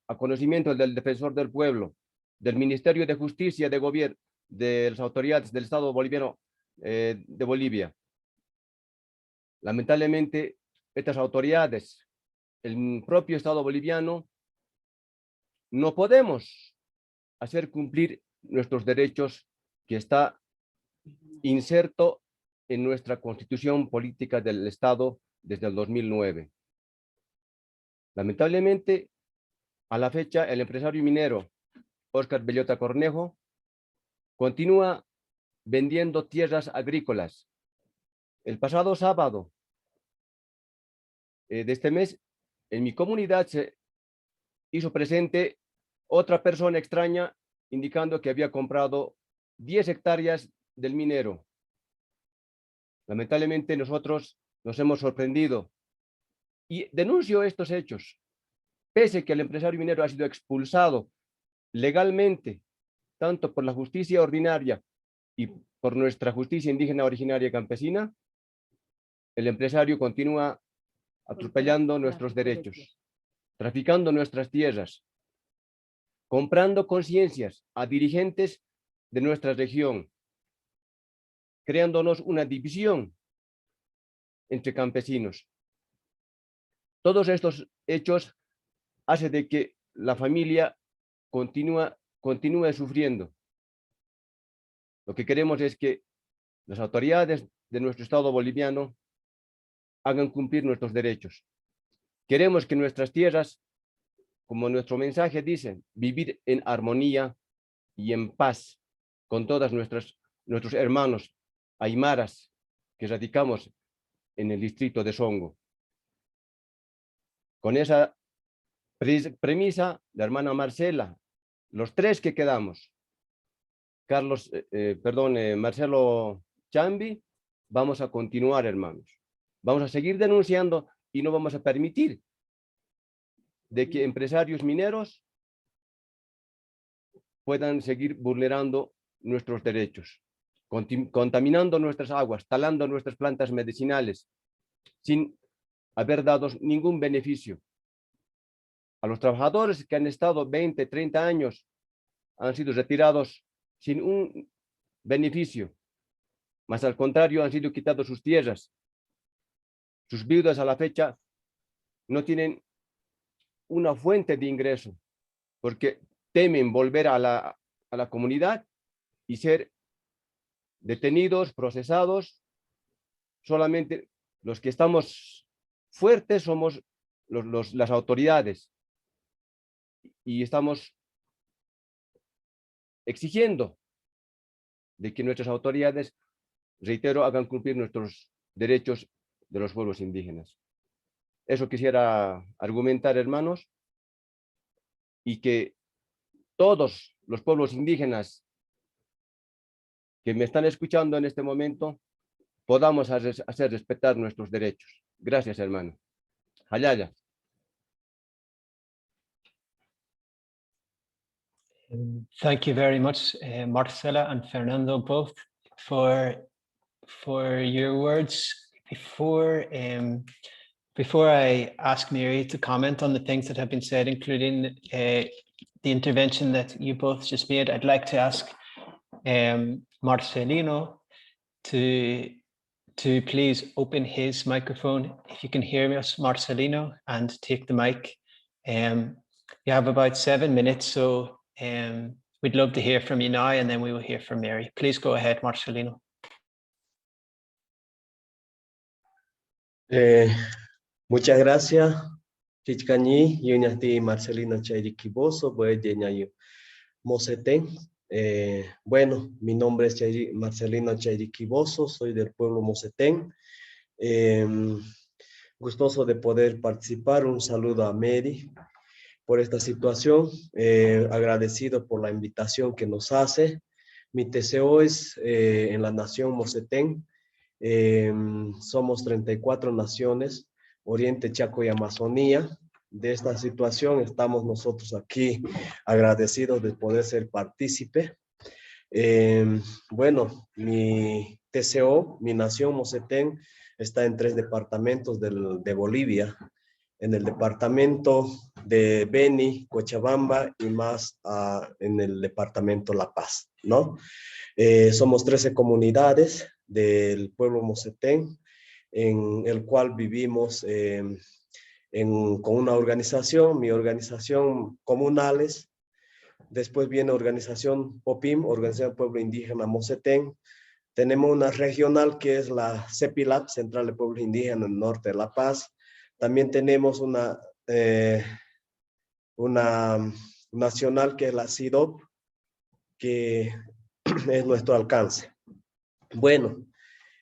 a conocimiento del defensor del pueblo, del Ministerio de Justicia de Gobierno, de las autoridades del Estado boliviano de Bolivia. Lamentablemente, estas autoridades, el propio Estado boliviano, no podemos hacer cumplir nuestros derechos que está inserto en nuestra Constitución Política del Estado desde el 2009. Lamentablemente, a la fecha, el empresario minero Óscar Bellota Cornejo continúa vendiendo tierras agrícolas. El pasado sábado de este mes, en mi comunidad se hizo presente otra persona extraña indicando que había comprado 10 hectáreas del minero. Lamentablemente nosotros nos hemos sorprendido y denuncio estos hechos, pese que el empresario minero ha sido expulsado legalmente, tanto por la justicia ordinaria y por nuestra justicia indígena originaria campesina. El empresario continúa atropellando nuestros derechos, traficando nuestras tierras, comprando conciencias a dirigentes de nuestra región, creándonos una división entre campesinos. Todos estos hechos hacen de que la familia continúe sufriendo. Lo que queremos es que las autoridades de nuestro Estado boliviano hagan cumplir nuestros derechos. Queremos que nuestras tierras, como nuestro mensaje dice, vivir en armonía y en paz con todas nuestros hermanos aymaras que radicamos en el distrito de Songo. Con esa premisa, la hermana Marcela, los 3 que quedamos, Marcelo Chambi, vamos a continuar, hermanos. Vamos a seguir denunciando y no vamos a permitir de que empresarios mineros puedan seguir vulnerando nuestros derechos, contaminando nuestras aguas, talando nuestras plantas medicinales, sin haber dado ningún beneficio. A los trabajadores que han estado 20, 30 años han sido retirados sin un beneficio, más al contrario han sido quitados sus tierras. Sus viudas a la fecha no tienen una fuente de ingreso porque temen volver a la comunidad y ser detenidos, procesados. Solamente los que estamos fuertes somos las autoridades y estamos exigiendo de que nuestras autoridades, reitero, hagan cumplir nuestros derechos de los pueblos indígenas. Eso quisiera argumentar, hermanos, y que todos los pueblos indígenas que me están escuchando en este momento podamos hacer respetar nuestros derechos. Gracias, hermano. Hayaya. Thank you very much, Marcela and Fernando, both for your words. Before I ask Mary to comment on the things that have been said, including the intervention that you both just made, I'd like to ask Marcelino to please open his microphone. If you can hear us, Marcelino, and take the mic. You have about 7 minutes, so we'd love to hear from you now, and then we will hear from Mary. Please go ahead, Marcelino. Muchas gracias, Chichcañí, Yuñasti Marcelino Chayriquiboso, Boeyeñayo Mosetén. Bueno, mi nombre es Marcelino Chayriquiboso, soy del pueblo Mosetén. Gustoso de poder participar. Un saludo a Mary por esta situación. Agradecido por la invitación que nos hace. Mi TCO es en la nación Mosetén. Somos 34 naciones, Oriente, Chaco y Amazonía. De esta situación estamos nosotros aquí agradecidos de poder ser partícipe. Bueno, mi TCO, mi nación Mosetén, está en 3 departamentos de Bolivia, en el departamento de Beni, Cochabamba y más en el departamento La Paz, ¿no? Somos 13 comunidades del pueblo Mosetén, en el cual vivimos con una organización, mi organización Comunales, después viene organización POPIM, Organización Pueblo Indígena Mosetén. Tenemos una regional que es la CEPILAP, Central de Pueblos Indígenas en el norte de La Paz. También tenemos una nacional que es la CIDOP, que es nuestro alcance. Bueno,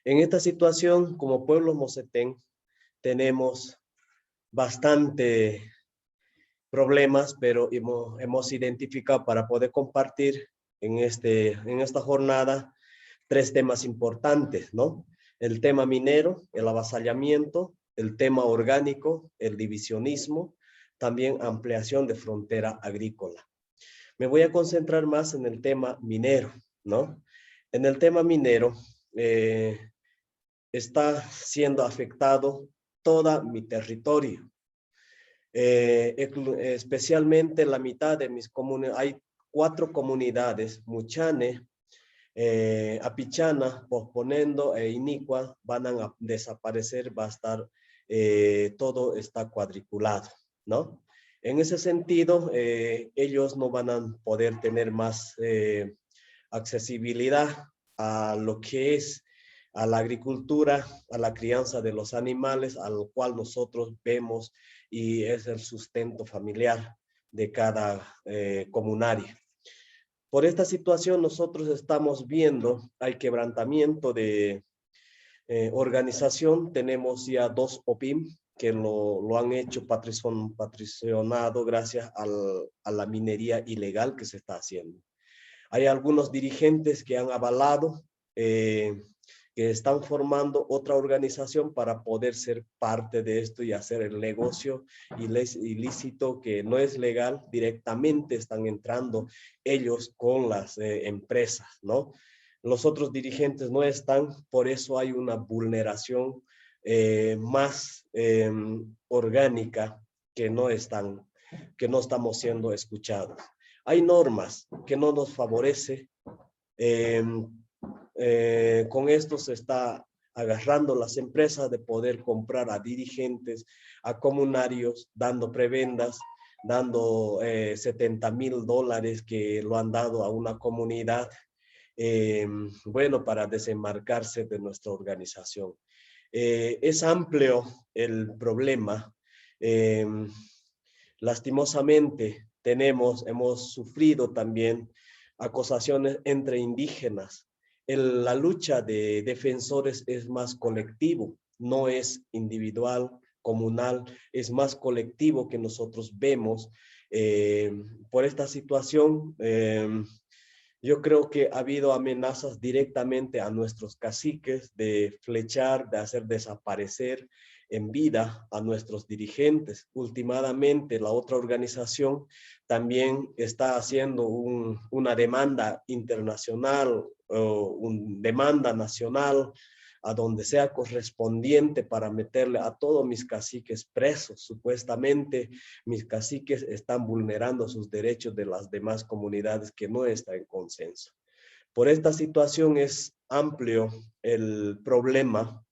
en esta situación, como pueblo Mosetén, tenemos bastante problemas, pero hemos identificado para poder compartir en esta jornada 3 temas importantes, ¿no? El tema minero, el avasallamiento, el tema orgánico, el divisionismo, también ampliación de frontera agrícola. Me voy a concentrar más en el tema minero, ¿no? En el tema minero está siendo afectado todo mi territorio. Especialmente la mitad de mis comunidades, hay 4 comunidades, Muchane, Apichana, Posponendo e Inicua, van a desaparecer, va a estar, todo está cuadriculado, ¿no? En ese sentido, ellos no van a poder tener más accesibilidad a lo que es a la agricultura, a la crianza de los animales, a lo cual nosotros vemos y es el sustento familiar de cada comunario. Por esta situación nosotros estamos viendo, hay quebrantamiento de organización. Tenemos ya 2 OPIM que lo han hecho patricionado gracias a la minería ilegal que se está haciendo. Hay algunos dirigentes que han avalado, que están formando otra organización para poder ser parte de esto y hacer el negocio ilícito que no es legal. Directamente están entrando ellos con las empresas, ¿no? Los otros dirigentes no están, por eso hay una vulneración más orgánica que no estamos siendo escuchados. Hay normas que no nos favorecen. Con esto se está agarrando las empresas de poder comprar a dirigentes, a comunarios, dando prebendas, dando $70,000 que lo han dado a una comunidad, bueno, para desembarcarse de nuestra organización. Es amplio el problema. Lastimosamente hemos sufrido también acusaciones entre indígenas. La lucha de defensores es más colectivo, no es individual, comunal, es más colectivo que nosotros vemos. Por esta situación, yo creo que ha habido amenazas directamente a nuestros caciques de flechar, de hacer desaparecer en vida a nuestros dirigentes. Últimamente, la otra organización también está haciendo una demanda internacional, una demanda nacional a donde sea correspondiente para meterle a todos mis caciques presos. Supuestamente mis caciques están vulnerando sus derechos de las demás comunidades que no están en consenso. Por esta situación es amplio el problema.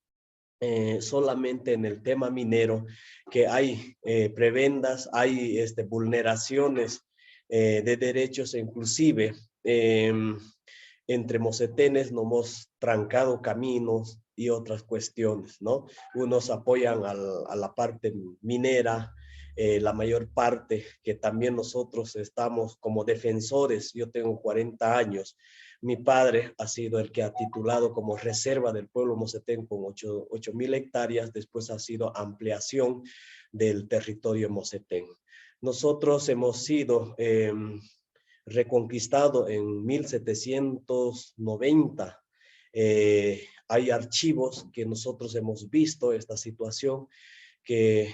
Solamente en el tema minero, que hay prebendas, hay vulneraciones de derechos, inclusive entre mocetenes nos hemos trancado caminos y otras cuestiones, ¿no? Unos apoyan a la parte minera, la mayor parte que también nosotros estamos como defensores. Yo tengo 40 años. Mi padre ha sido el que ha titulado como reserva del pueblo mocetén con 8,000 hectáreas. Después ha sido ampliación del territorio mocetén. Nosotros hemos sido reconquistados en 1790. Hay archivos que nosotros hemos visto esta situación, que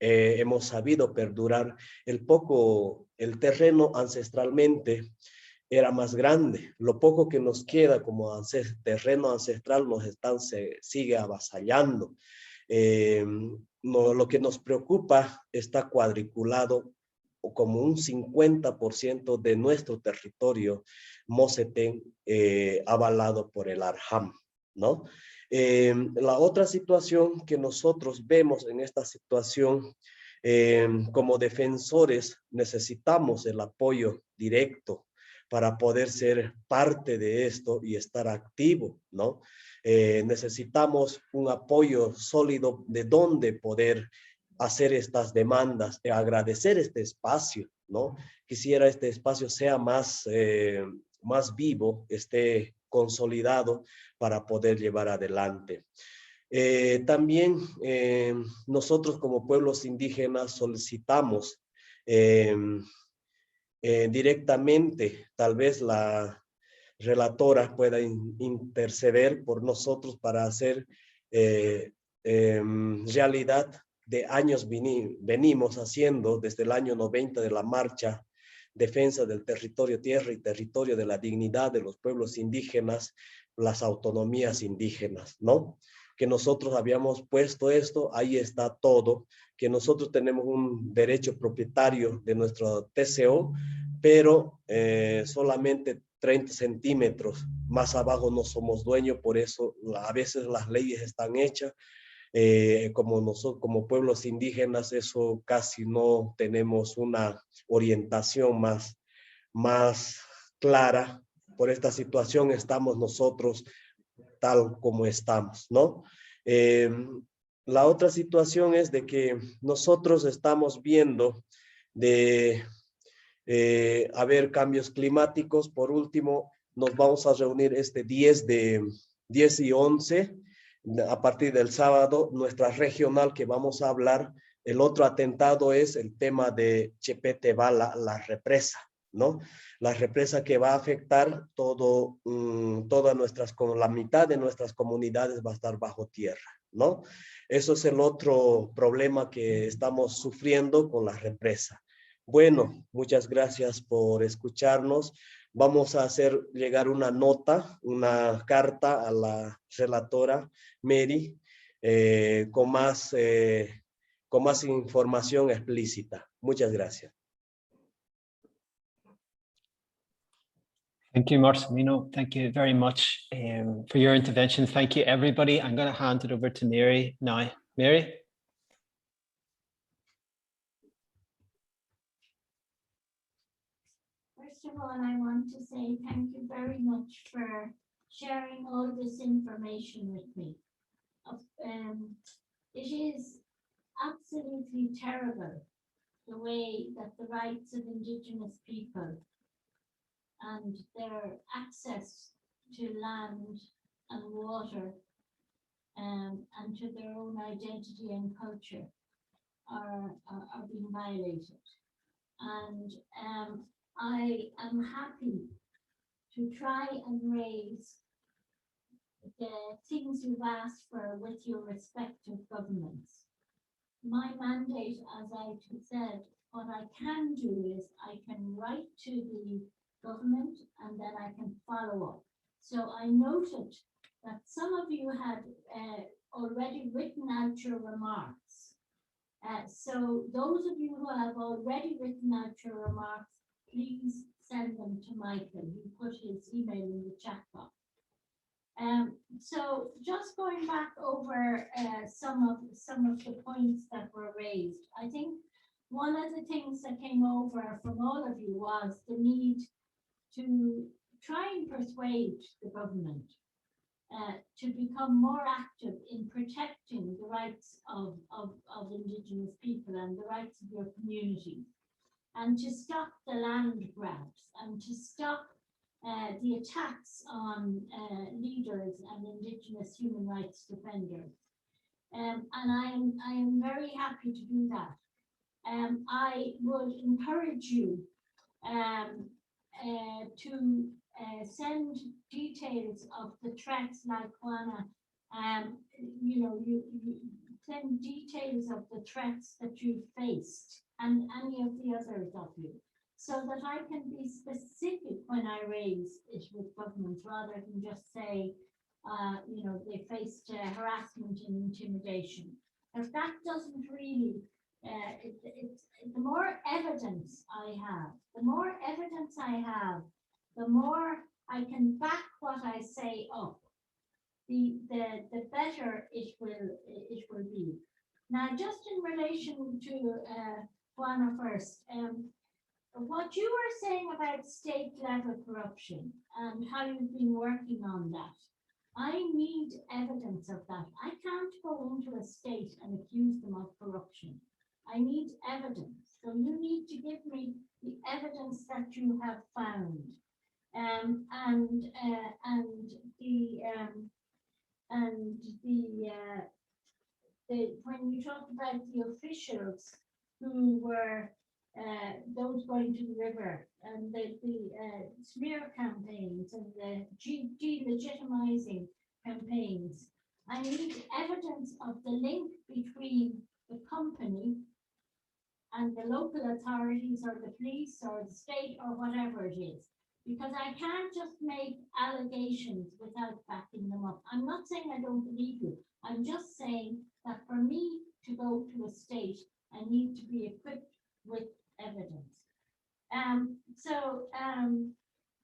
hemos sabido perdurar. El terreno ancestralmente era más grande. Lo poco que nos queda como terreno ancestral sigue avasallando. Lo que nos preocupa está cuadriculado como un 50% de nuestro territorio mocetén avalado por el ARHAM, ¿no? La otra situación que nosotros vemos en esta situación, como defensores necesitamos el apoyo directo para poder ser parte de esto y estar activo, ¿no? Necesitamos un apoyo sólido de dónde poder hacer estas demandas, agradecer este espacio, ¿no? Quisiera este espacio sea más vivo, esté consolidado para poder llevar adelante. También nosotros como pueblos indígenas solicitamos directamente, tal vez la relatora pueda interceder por nosotros para hacer realidad de años venimos haciendo desde el año 90 de la marcha defensa del territorio tierra y territorio de la dignidad de los pueblos indígenas, las autonomías indígenas, ¿no? Que nosotros habíamos puesto esto, ahí está todo, que nosotros tenemos un derecho propietario de nuestro TCO, pero solamente 30 centímetros más abajo no somos dueños, por eso a veces las leyes están hechas. Como nosotros, como pueblos indígenas, eso casi no tenemos una orientación más clara. Por esta situación estamos nosotros tal como estamos, ¿no? La otra situación es de que nosotros estamos viendo de haber cambios climáticos. Por último, nos vamos a reunir este 10 y 11, a partir del sábado, nuestra regional que vamos a hablar. El otro atentado es el tema de Chepetebala, la represa, ¿no? La represa que va a afectar todas nuestras, con la mitad de nuestras comunidades va a estar bajo tierra, ¿no? Eso es el otro problema que estamos sufriendo con la represa. Bueno, muchas gracias por escucharnos. Vamos a hacer llegar una nota, una carta a la relatora Mary con más información explícita. Muchas gracias. Thank you, Marcelino. Thank you very much for your intervention. Thank you, everybody. I'm going to hand it over to Mary now. Mary? First of all, I want to say thank you very much for sharing all this information with me. It is absolutely terrible the way that the rights of Indigenous people and their access to land and water and to their own identity and culture are being violated. And I am happy to try and raise the things you've asked for with your respective governments. My mandate, as I said, what I can do is I can write to the government and then I can follow up. So I noted that some of you had already written out your remarks. So those of you who have already written out your remarks, please send them to Michael. He put his email in the chat box. So just going back over some of the points that were raised, I think one of the things that came over from all of you was the need to try and persuade the government to become more active in protecting the rights of Indigenous people and the rights of your community, and to stop the land grabs and to stop the attacks on leaders and Indigenous human rights defenders. And I am very happy to do that. I would encourage you to send details of the threats like Juana, you send details of the threats that you faced and any of the others of you, so that I can be specific when I raise it with governments, rather than just say, they faced harassment and intimidation. If that doesn't really, the more evidence I have, the more I can back what I say up, the better it will be. Now, just in relation to Juana first, what you were saying about state level corruption and how you've been working on that, I need evidence of that. I can't go into a state and accuse them of corruption. I need evidence. So you need to give me the evidence that you have found. When you talk about the officials who were those going to the river, and the smear campaigns and the delegitimizing campaigns, I need evidence of the link between the company and the local authorities or the police or the state or whatever it is, because I can't just make allegations without backing them up. I'm not saying I don't believe you. I'm just saying that for me to go to a state, I need to be equipped with evidence.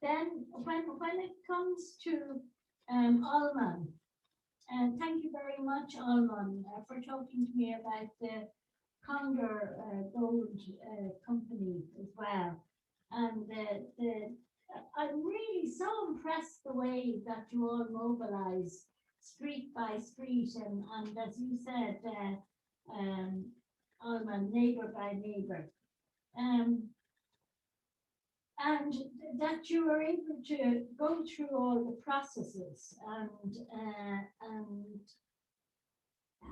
Then when it comes to Alman, and thank you very much, Alman, for talking to me about the Condor Gold Company as well. And I'm really so impressed the way that you all mobilize street by street, and as you said, Alman, neighbor by neighbor. And that you were able to go through all the processes and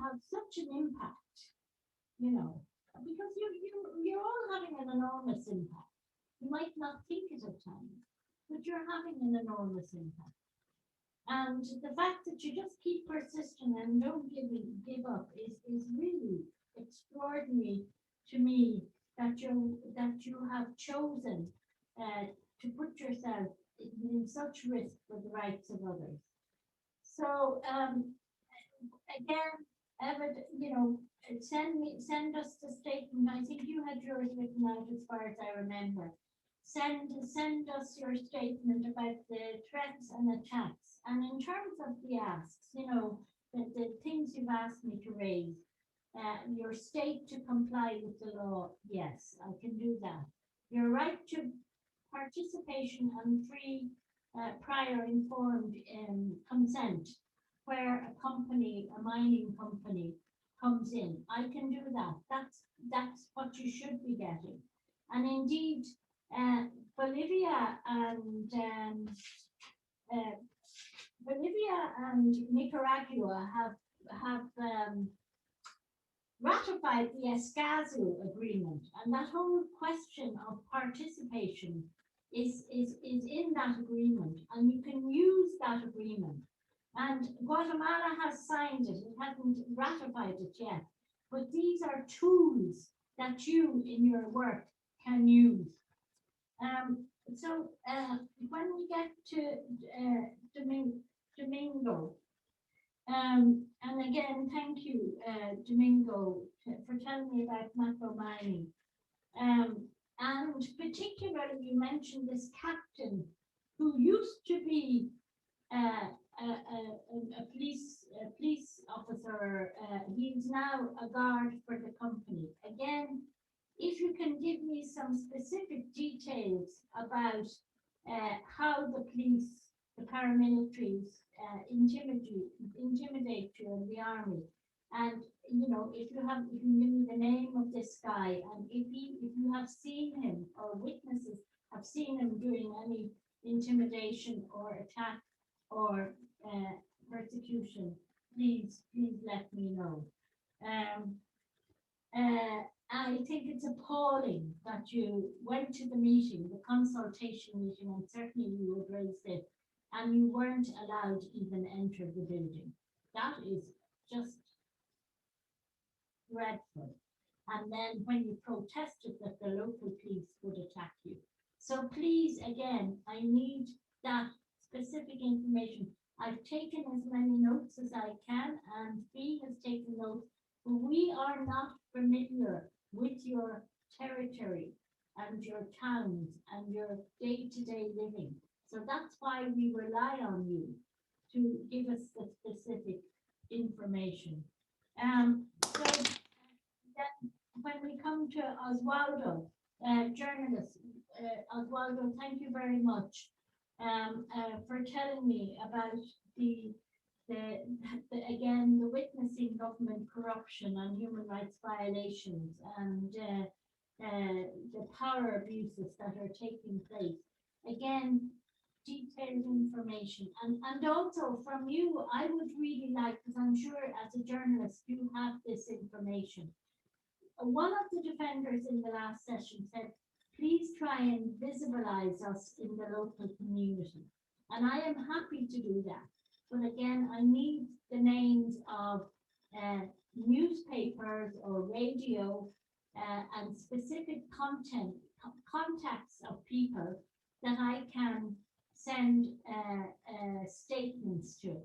have such an impact, because you're all having an enormous impact. You might not think it at times, but you're having an enormous impact. And the fact that you just keep persisting and don't give up is really extraordinary to me, that you have chosen to put yourself in such risk for the rights of others. So again, send us the statement. I think you had yours written out as far as I remember. Send us your statement about the threats and attacks. And in terms of the asks, the things you've asked me to raise, your state to comply with the law, yes, I can do that. Your right to participation and free prior informed consent, where a mining company comes in, I can do that. That's what you should be getting. And indeed, Bolivia and Nicaragua have ratified the Escazú agreement, and that whole question of participation is in that agreement, and you can use that agreement. And Guatemala has signed it; it hasn't ratified it yet. But these are tools that you, in your work, can use. So when we get to Domingo. And again, thank you, Domingo, for telling me about macro mining. And particularly, you mentioned this captain who used to be a police officer. He's now a guard for the company. Again, if you can give me some specific details about how the police, the paramilitaries intimidate you in the army, and you know, if you can give me the name of this guy, and if you have seen him or witnesses have seen him doing any intimidation or attack or persecution, please let me know. I think it's appalling that you went to the meeting, the consultation meeting, and certainly you would raise it, and you weren't allowed to even enter the building. That is just dreadful. And then when you protested that the local police would attack you. So please, again, I need that specific information. I've taken as many notes as I can, and Fee has taken notes, but we are not familiar with your territory and your towns and your day-to-day living. So that's why we rely on you to give us the specific information. So then when we come to Oswaldo, journalist, Oswaldo, thank you very much for telling me about the again, the witnessing government corruption and human rights violations and the power abuses that are taking place. Again, detailed information. And also from you, I would really like, because I'm sure as a journalist, you have this information. One of the defenders in the last session said, please try and visibilize us in the local community. And I am happy to do that. But again, I need the names of newspapers or radio and specific contacts of people that I can send statements to,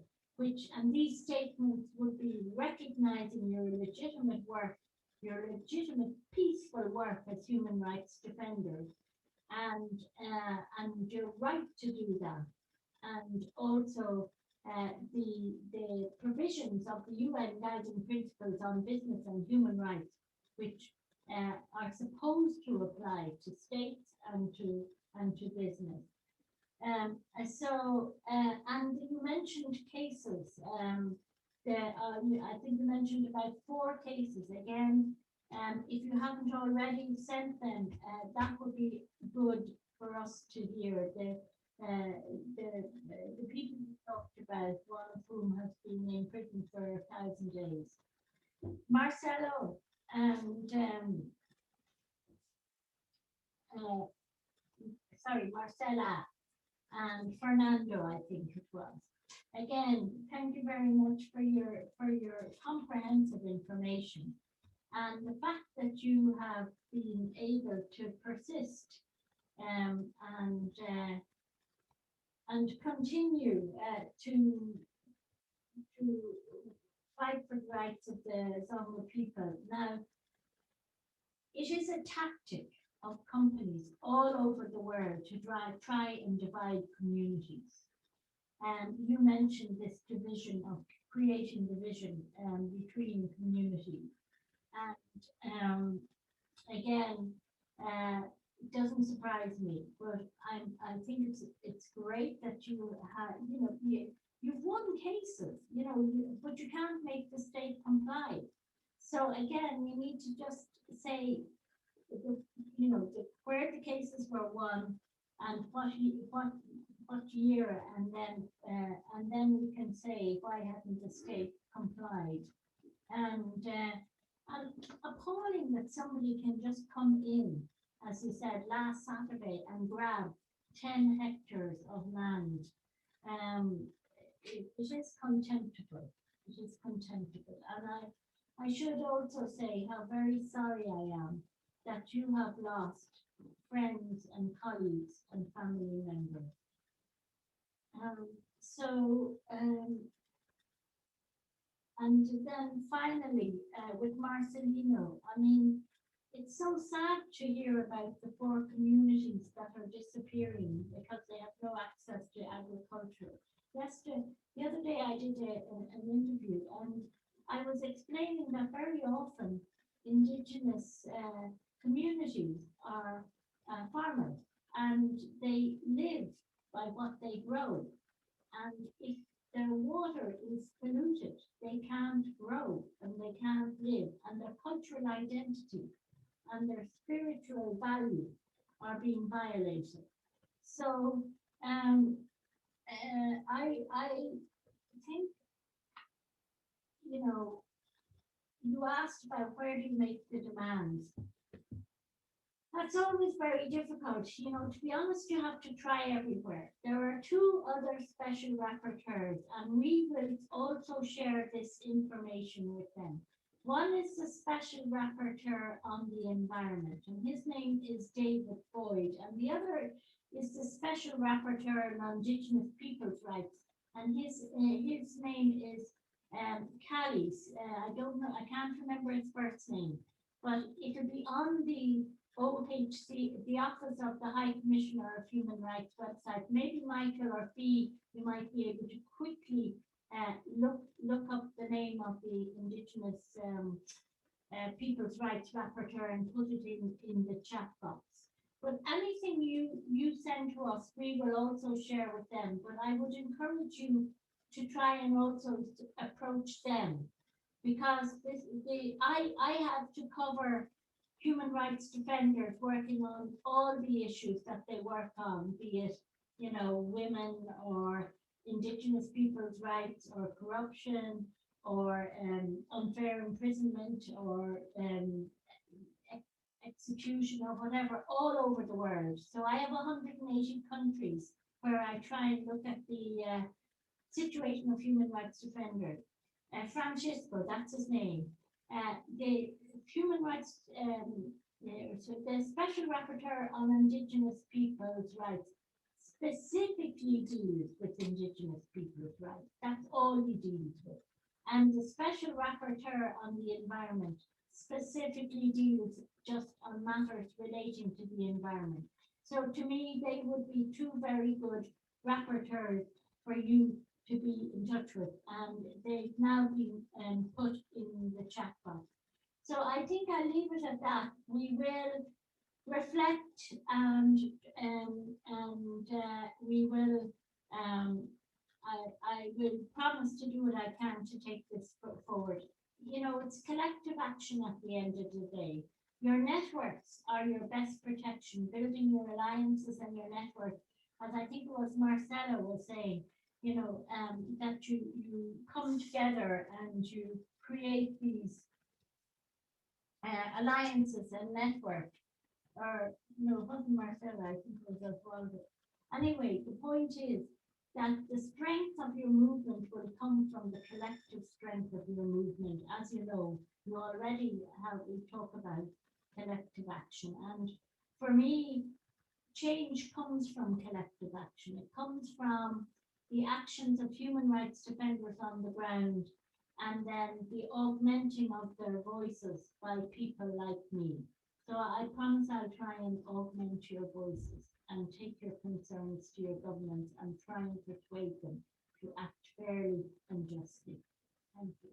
and these statements would be recognizing your legitimate work, your legitimate peaceful work as human rights defenders, and your right to do that, and also the provisions of the UN Guiding Principles on Business and Human Rights, which are supposed to apply to states and to business. And you mentioned cases. I think you mentioned about 4 cases. Again, if you haven't already sent them, that would be good for us to hear. The people you talked about, one of whom has been in prison for 1,000 days. Marcelo and Marcela and Fernando, I think it was. Again, thank you very much for your comprehensive information and the fact that you have been able to persist and continue to fight for the rights of the Zongo people. Now, it is a tactic of companies all over the world to try and divide communities. You mentioned this division of creating division between communities. And again, it doesn't surprise me, but I think it's great that you have, you've won cases, but you can't make the state comply. So again, you need to just say, where the cases were won and what year, and then we can say why hasn't the state complied. And appalling that somebody can just come in, as you said last Saturday, and grab 10 hectares of land. It is contemptible. It is contemptible. And I should also say how very sorry I am that you have lost friends and colleagues and family members. And then finally, with Marcelino, I mean, it's so sad to hear about the 4 communities that are disappearing because they have no access to agriculture. The other day I did an interview, and I was explaining that very often Indigenous communities are farmers, and they live by what they grow. And if their water is polluted, they can't grow and they can't live, and their cultural identity and their spiritual values are being violated. So I think, you know, you asked about where do you make the demands. That's always very difficult. You know, to be honest, you have to try everywhere. There are 2 other special rapporteurs, and we will also share this information with them. One is the special rapporteur on the environment, and his name is David Boyd, and the other is the special rapporteur on Indigenous people's rights, and his name is Callis. I don't know, I can't remember his first name, but it'll be on the OHC, the Office of the High Commissioner of Human Rights website. Maybe Michael or Fee, you might be able to quickly look up the name of the Indigenous People's Rights Rapporteur and put it in the chat box. But anything you send to us, we will also share with them. But I would encourage you to try and also approach them, because I have to cover human rights defenders working on all the issues that they work on, be it, you know, women or Indigenous people's rights or corruption or unfair imprisonment or execution or whatever, all over the world. So I have 180 countries where I try and look at the situation of human rights defenders. Francisco, that's his name. The human rights, so the special rapporteur on Indigenous people's rights specifically deals with Indigenous people's rights. That's all he deals with. And the special rapporteur on the environment specifically deals just on matters relating to the environment. So to me, they would be 2 very good rapporteurs for you to be in touch with, and they've now been put in the chat box. So I think I'll leave it at that. We will reflect and we will, I will promise to do what I can to take this forward. You know, it's collective action at the end of the day. Your networks are your best protection, building your alliances and your network, as I think it was Marcella was saying, you know, that you come together and you create these alliances and network. Or no, it wasn't Marcella, I think it was Oswaldo. Anyway, the point is that the strength of your movement will come from the collective strength of your movement. As you know, you already have, we talk about collective action. And for me, change comes from collective action. It comes from the actions of human rights defenders on the ground, and then the augmenting of their voices by people like me. So I promise I'll try and augment your voices and take your concerns to your governments and try and persuade them to act fairly and justly. Thank you.